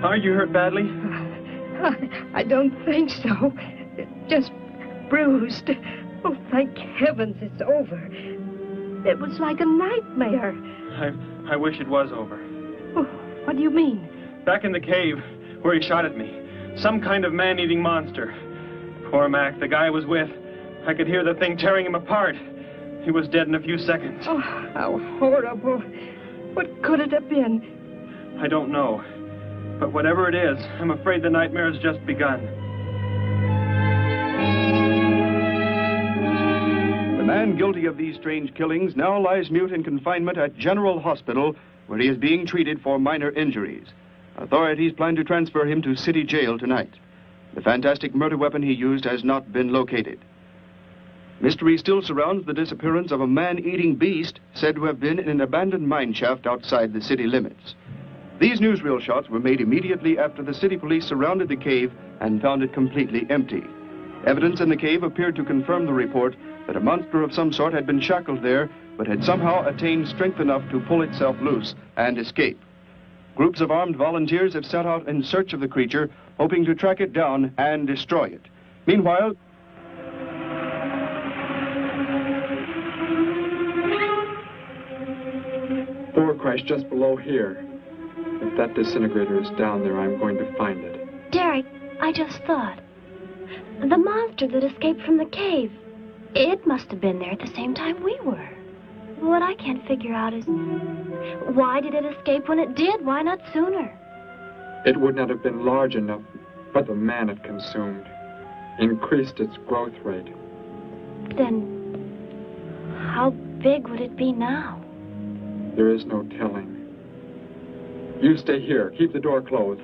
Are you hurt badly? I don't think so. Just bruised. Oh, thank heavens it's over. It was like a nightmare. I wish it was over. Oh, what do you mean? Back in the cave where he shot at me. Some kind of man-eating monster. Poor Mac, the guy I was with. I could hear the thing tearing him apart. He was dead in a few seconds. Oh, how horrible. What could it have been? I don't know. But whatever it is, I'm afraid the nightmare has just begun. The man guilty of these strange killings now lies mute in confinement at General Hospital, where he is being treated for minor injuries. Authorities plan to transfer him to City Jail tonight. The fantastic murder weapon he used has not been located. Mystery still surrounds the disappearance of a man-eating beast said to have been in an abandoned mine shaft outside the city limits. These newsreel shots were made immediately after the city police surrounded the cave and found it completely empty. Evidence in the cave appeared to confirm the report that a monster of some sort had been shackled there, but had somehow attained strength enough to pull itself loose and escape. Groups of armed volunteers have set out in search of the creature, hoping to track it down and destroy it. Meanwhile, Thor crashed just below here. If If that disintegrator is down there, I'm going to find it. Derek, I just thought. The monster that escaped from the cave. It must have been there at the same time we were. What I can't figure out is, why did it escape when it did? Why not sooner? It would not have been large enough, but the man it consumed increased its growth rate. Then, how big would it be now? There is no telling. You stay here. Keep the door closed.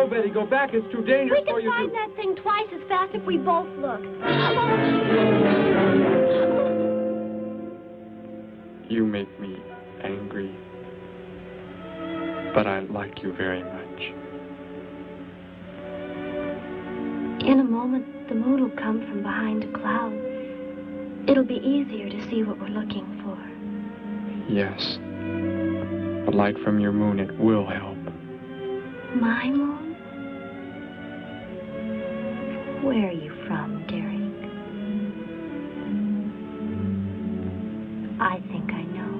Betty, go back. It's too dangerous for you. We can find that thing twice as fast if we both look. You make me angry, but I like you very much. In a moment, the moon will come from behind a cloud. It'll be easier to see what we're looking for. Yes. The light from your moon, it will help. My moon? Where are you from, Derek? I think I know.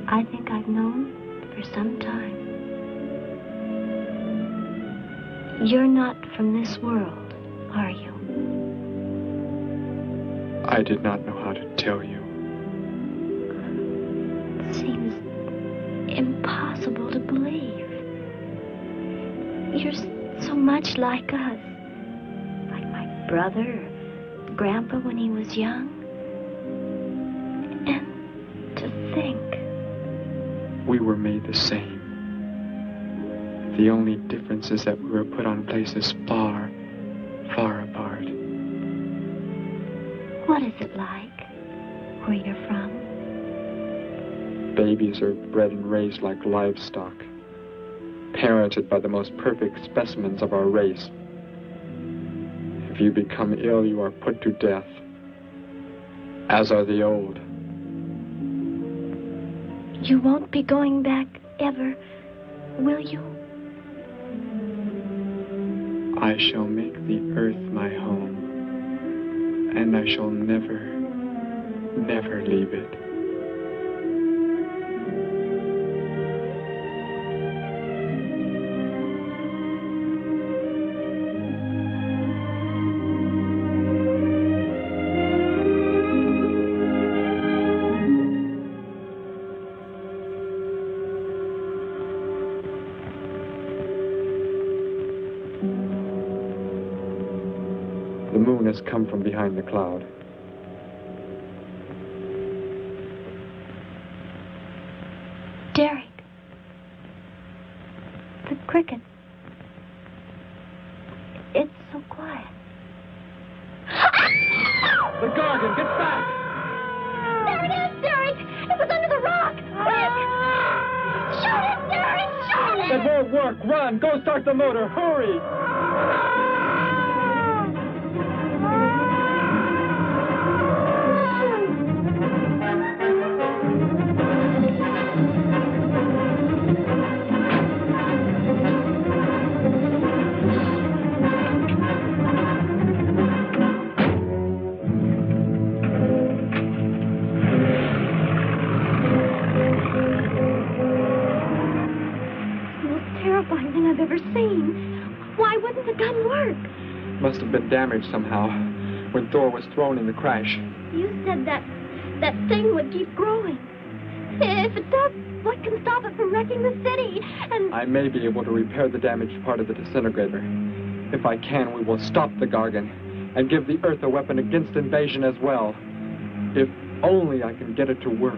I think I've known for some time. You're not from this world, are you? I did not know how to tell you. It seems impossible to believe. You're so much like us. Like my brother or Grandpa when he was young. And to think. We were made the same. The only difference is that we were put on places far, far apart. What is it like where you're from? Babies are bred and raised like livestock, parented by the most perfect specimens of our race. If you become ill, you are put to death, as are the old. You won't be going back ever, will you? I shall make the earth my home, and I shall never, never leave it. The moon has come from behind the cloud. Derek. The cricket. It's so quiet. The Gargan, get back! There it is, Derek! It was under the rock! Quick! Shoot it, Derek! Shoot it! It won't work. Run! Go start the motor! Hurry! I've ever seen. Why wouldn't the gun work? Must have been damaged somehow when Thor was thrown in the crash. You said that thing would keep growing. If it does, what can stop it from wrecking the city? And I may be able to repair the damaged part of the disintegrator. If I can, we will stop the Gargan and give the Earth a weapon against invasion as well. If only I can get it to work.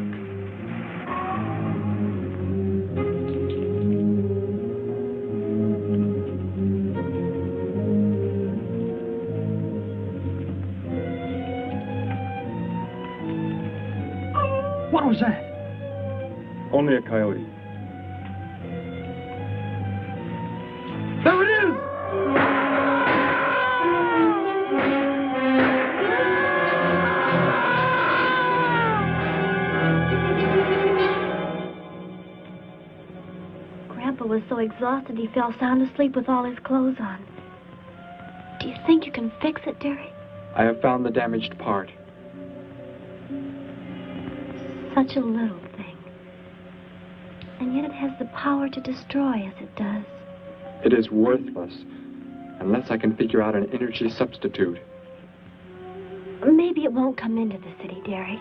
What was that? Only a coyote. There it is! Grandpa was so exhausted he fell sound asleep with all his clothes on. Do you think you can fix it, Derek? I have found the damaged part. Such a little thing. And yet it has the power to destroy as it does. It is worthless, unless I can figure out an energy substitute. Maybe it won't come into the city, Derek.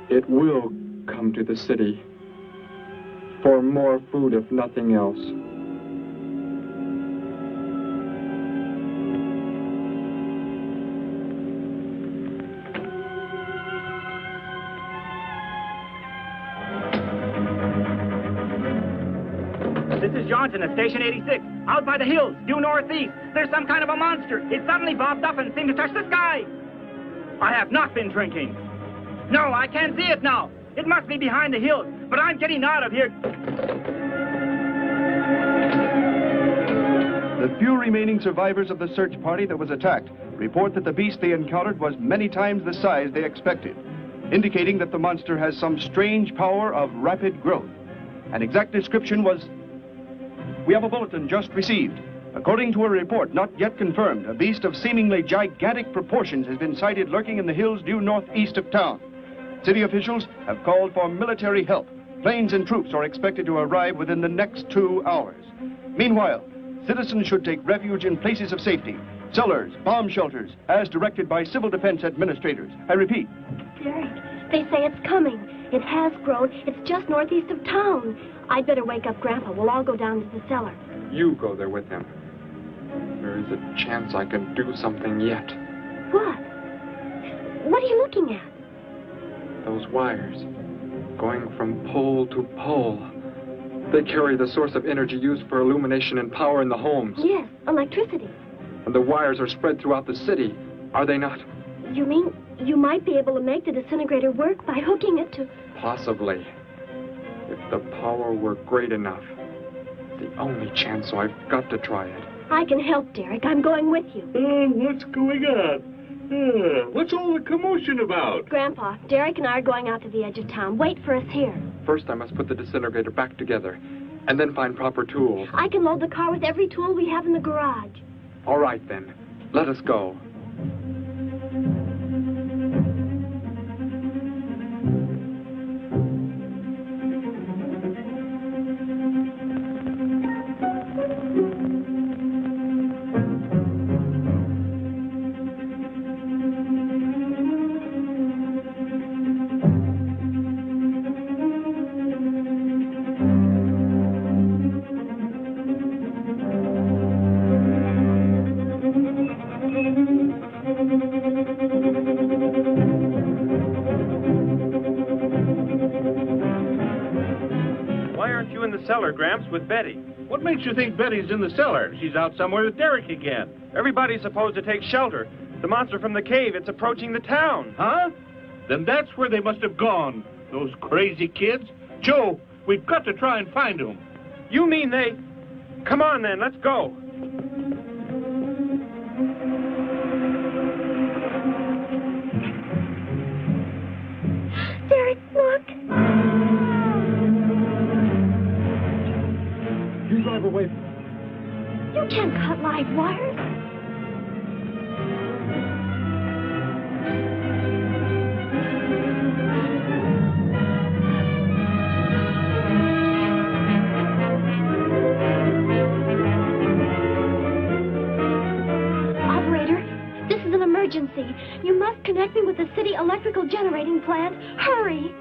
It will come to the city. For more food, if nothing else. This is Johnson at Station 86. Out by the hills, due northeast. There's some kind of a monster. It suddenly bobbed up and seemed to touch the sky. I have not been drinking. No, I can't see it now. It must be behind the hills, but I'm getting out of here. The few remaining survivors of the search party that was attacked report that the beast they encountered was many times the size they expected, indicating that the monster has some strange power of rapid growth. An exact description was... We have a bulletin just received. According to a report not yet confirmed, a beast of seemingly gigantic proportions has been sighted lurking in the hills due northeast of town. City officials have called for military help. Planes and troops are expected to arrive within the next 2 hours. Meanwhile, citizens should take refuge in places of safety, cellars, bomb shelters, as directed by civil defense administrators. I repeat. Derek, they say it's coming. It has grown. It's just northeast of town. I'd better wake up Grandpa. We'll all go down to the cellar. You go there with him. There is a chance I can do something yet. What? What are you looking at? Those wires, going from pole to pole. They carry the source of energy used for illumination and power in the homes. Yes, electricity. And the wires are spread throughout the city, are they not? You mean you might be able to make the disintegrator work by hooking it to... Possibly. If the power were great enough. The only chance, so I've got to try it. I can help, Derek. I'm going with you. What's going on? What's all the commotion about? Grandpa, Derek and I are going out to the edge of town. Wait for us here. First, I must put the disintegrator back together, and then find proper tools. I can load the car with every tool we have in the garage. All right, then. Let us go. Cellar, Gramps, with Betty. What makes you think Betty's in the cellar? She's out somewhere with Derek again. Everybody's supposed to take shelter. The monster from the cave, it's approaching the town. Huh? Then that's where they must have gone. Those crazy kids. Joe, we've got to try and find them. You mean they... Come on, then, let's go. Derek, look. Drive away. You can't cut live wires. Operator, this is an emergency. You must connect me with the city electrical generating plant. Hurry!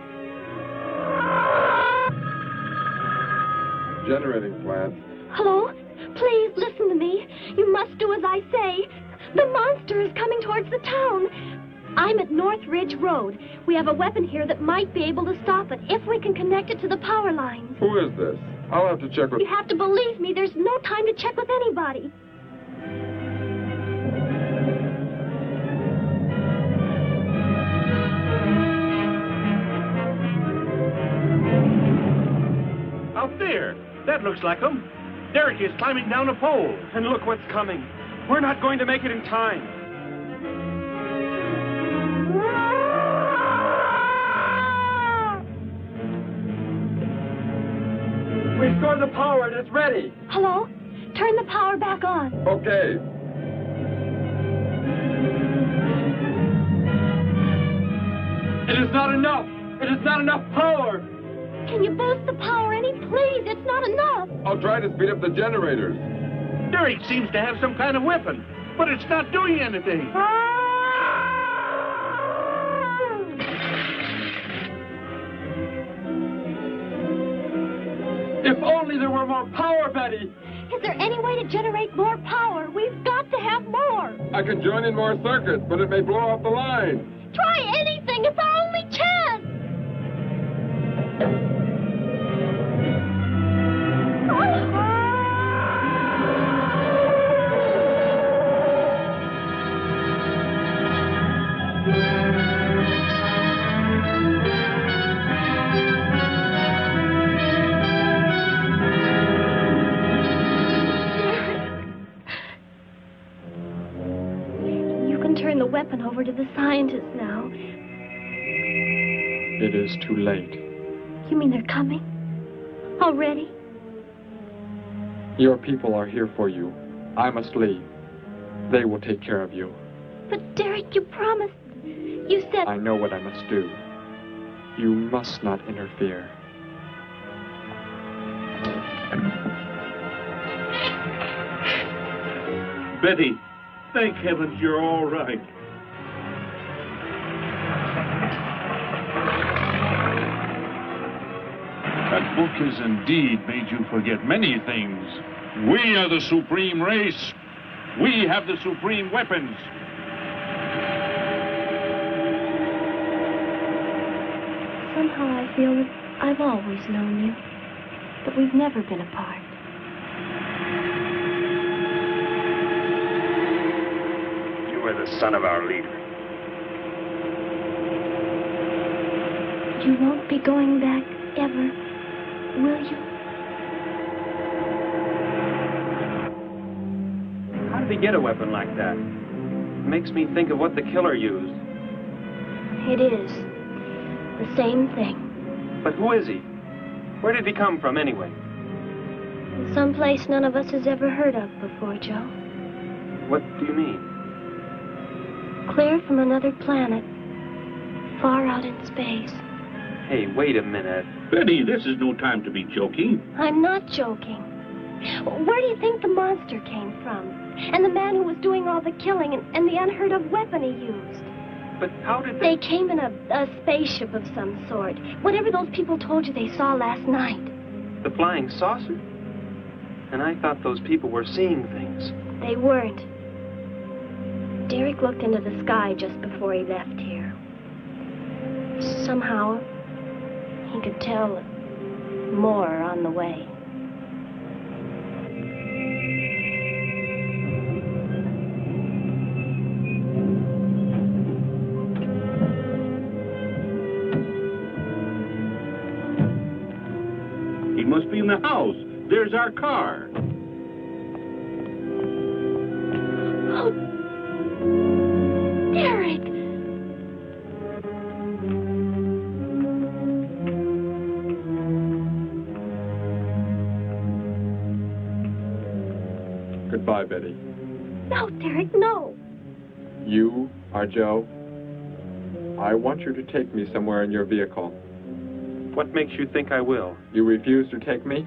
generating plant. Hello? Please listen to me. You must do as I say. The monster is coming towards the town. I'm at North Ridge Road. We have a weapon here that might be able to stop it if we can connect it to the power lines. Who is this? I'll have to check with... You have to believe me. There's no time to check with anybody. Out there. That looks like him. Derek is climbing down a pole. And look what's coming. We're not going to make it in time. Restore the power and it's ready. Hello? Turn the power back on. Okay. It is not enough. It is not enough power. Can you boost the power any, please? It's not enough. I'll try to speed up the generators. Derek seems to have some kind of weapon, but it's not doing anything. If only there were more power, Betty. Is there any way to generate more power? We've got to have more. I can join in more circuits, but it may blow off the line. Try anything. It's our only chance. Turn the weapon over to the scientists now. It is too late. You mean they're coming? Already? Your people are here for you. I must leave. They will take care of you. But Derek, you promised. You said... I know what I must do. You must not interfere. Betty, thank heavens you're all right. That book has indeed made you forget many things. We are the supreme race. We have the supreme weapons. Somehow I feel that I've always known you, but we've never been apart. You were the son of our leader. You won't be going back ever, will you? How did he get a weapon like that? It makes me think of what the killer used. It is. The same thing. But who is he? Where did he come from, anyway? Someplace none of us has ever heard of before, Joe. What do you mean? Clear from another planet. Far out in space. Hey, wait a minute. Betty, this is no time to be joking. I'm not joking. Where do you think the monster came from? And the man who was doing all the killing and the unheard of weapon he used? But how did they came in a spaceship of some sort. Whatever those people told you they saw last night. The flying saucer? And I thought those people were seeing things. They weren't. Derek looked into the sky just before he left here. Somehow, he could tell more on the way. He must be in the house. There's our car. Oh, Derek! Goodbye, Betty. No, Derek, no. You are Joe. I want you to take me somewhere in your vehicle. What makes you think I will? You refuse to take me?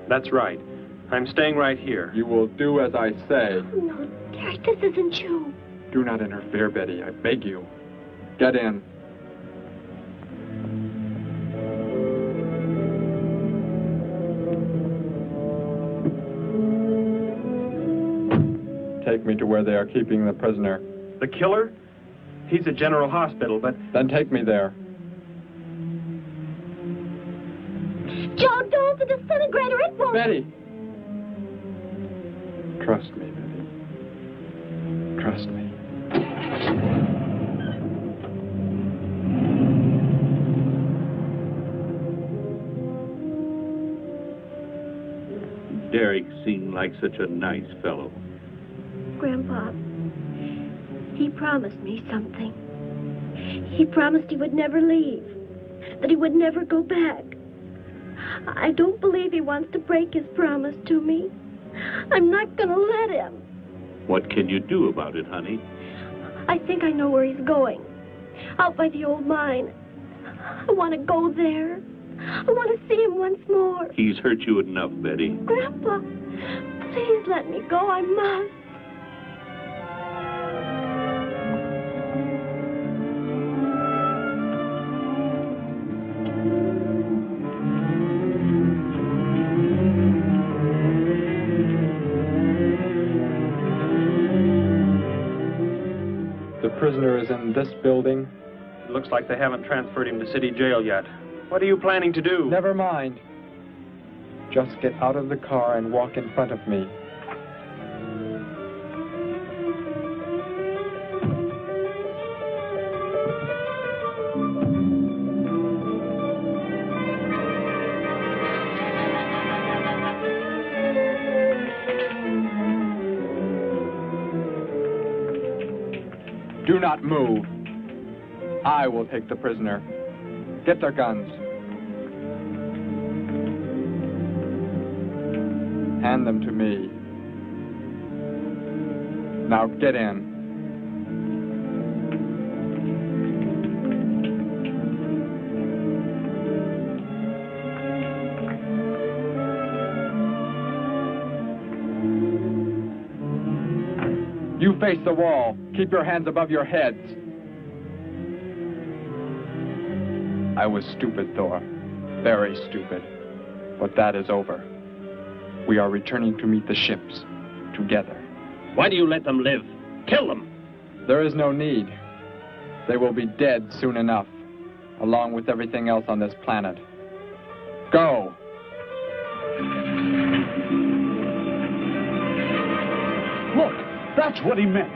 That's right. I'm staying right here. You will do as I say. Oh, no, Derek, this isn't you. Do not interfere, Betty. I beg you. Get in. Take me to where they are keeping the prisoner. The killer? He's at General Hospital, but... Then take me there. Joe, don't! The disintegrator, it won't... Betty! Trust me, Betty. Trust me. Derek seemed like such a nice fellow. Grandpa, he promised me something. He promised he would never leave, that he would never go back. I don't believe he wants to break his promise to me. I'm not gonna let him. What can you do about it, honey? I think I know where he's going. Out by the old mine. I want to go there. I want to see him once more. He's hurt you enough, Betty. Grandpa, please let me go. I must. The prisoner is in this building. It looks like they haven't transferred him to city jail yet. What are you planning to do? Never mind. Just get out of the car and walk in front of me. Do not move. I will take the prisoner. Get their guns. Hand them to me. Now get in. You face the wall. Keep your hands above your heads. I was stupid, Thor. Very stupid. But that is over. We are returning to meet the ships. Together. Why do you let them live? Kill them! There is no need. They will be dead soon enough. Along with everything else on this planet. Go! Look! That's what he meant.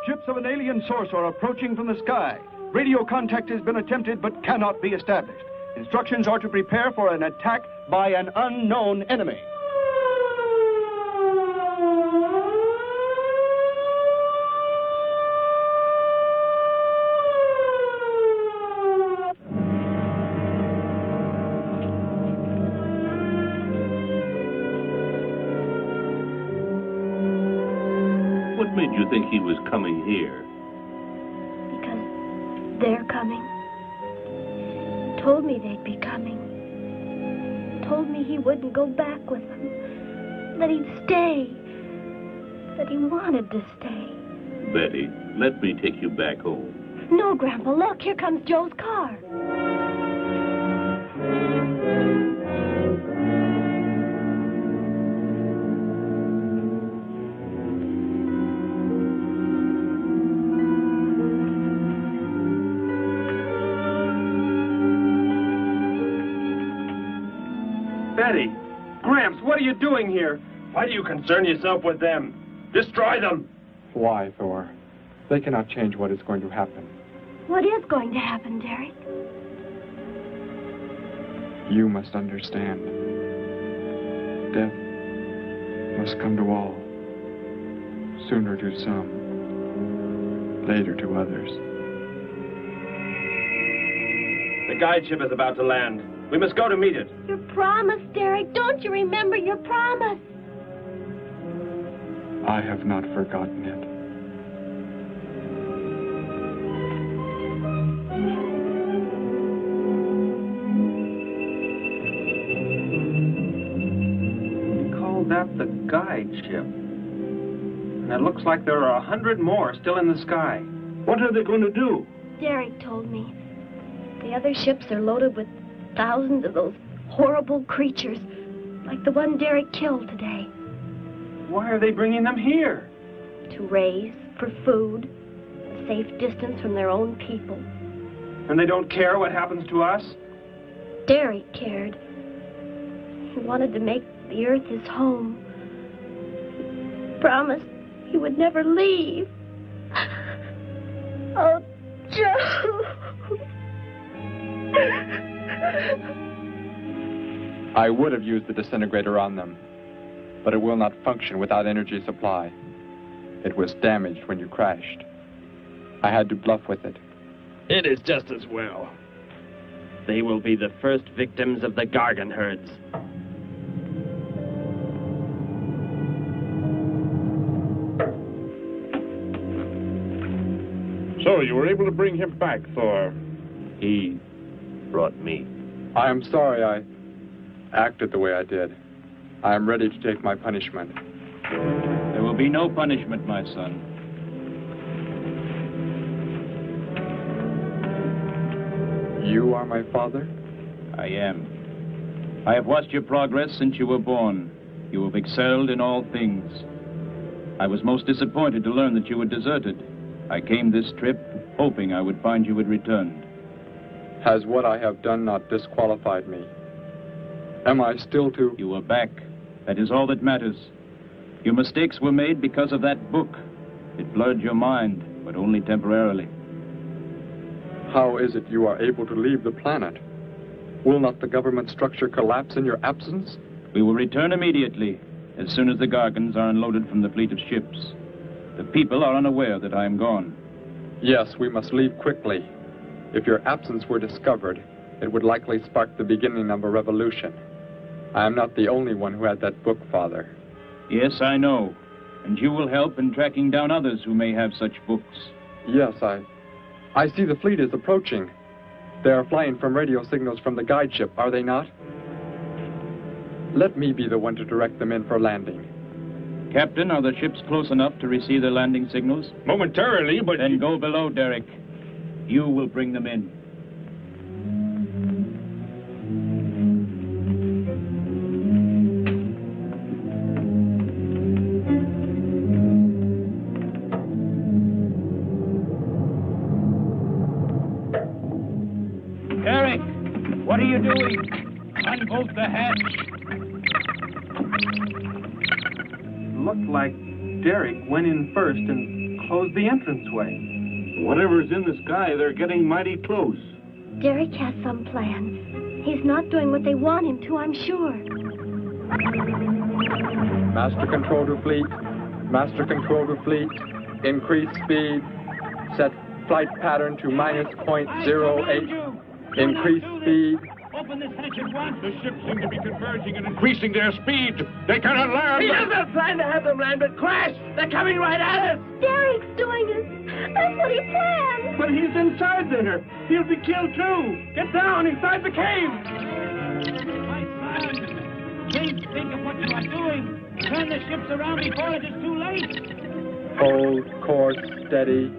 Ships of an alien source are approaching from the sky. Radio contact has been attempted but cannot be established. Instructions are to prepare for an attack by an unknown enemy. What made you think he was coming here? Because they're coming. Told me they'd be coming. Told me he wouldn't go back with them. That he'd stay. That he wanted to stay. Betty, let me take you back home. No, Grandpa, look, here comes Joe's car. Betty! Gramps, what are you doing here? Why do you concern yourself with them? Destroy them! Why, Thor? They cannot change what is going to happen. What is going to happen, Derek? You must understand. Death must come to all. Sooner to some, later to others. The guide ship is about to land. We must go to meet it. Your promise, Derek. Don't you remember your promise? I have not forgotten it. You called that the guide ship. And it looks like there are 100 more still in the sky. What are they going to do? Derek told me. The other ships are loaded with Thousands of those horrible creatures, like the one Derek killed today. Why are they bringing them here? To raise, for food, a safe distance from their own people. And they don't care what happens to us? Derek cared. He wanted to make the Earth his home. He promised he would never leave. Oh, Joe. I would have used the disintegrator on them, but it will not function without energy supply. It was damaged when you crashed. I had to bluff with it. It is just as well. They will be the first victims of the Gargan herds. So, you were able to bring him back, Thor? He brought me. I am sorry I acted the way I did. I am ready to take my punishment. There will be no punishment, my son. You are my father? I am. I have watched your progress since you were born. You have excelled in all things. I was most disappointed to learn that you had deserted. I came this trip hoping I would find you had returned. Has what I have done not disqualified me? Am I still to... You are back. That is all that matters. Your mistakes were made because of that book. It blurred your mind, but only temporarily. How is it you are able to leave the planet? Will not the government structure collapse in your absence? We will return immediately, as soon as the Gargans are unloaded from the fleet of ships. The people are unaware that I am gone. Yes, we must leave quickly. If your absence were discovered, it would likely spark the beginning of a revolution. I am not the only one who had that book, Father. Yes, I know. And you will help in tracking down others who may have such books. Yes, I see the fleet is approaching. They are flying from radio signals from the guide ship, are they not? Let me be the one to direct them in for landing. Captain, are the ships close enough to receive their landing signals? Momentarily, but... Then go below, Derek. You will bring them in. Derek, what are you doing? Unbolt the hatch. Looked like Derek went in first and closed the entranceway. Whatever's in the sky, they're getting mighty close. Derek has some plan. He's not doing what they want him to, I'm sure. Master control to fleet. Master control to fleet. Increase speed. Set flight pattern to -0.08. Increase speed. Open this hatch at once. The ships seem to be converging and increasing their speed. They cannot land. He doesn't plan to have them land, but crash. They're coming right at us. Derek's doing it. That's what he planned. But he's inside there. He'll be killed too. Get down inside the cave. My son, please think of what you are doing. Turn the ships around before it is too late. Hold course steady.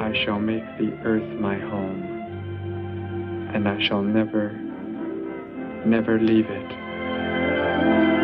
I shall make the earth my home, and I shall never, never leave it.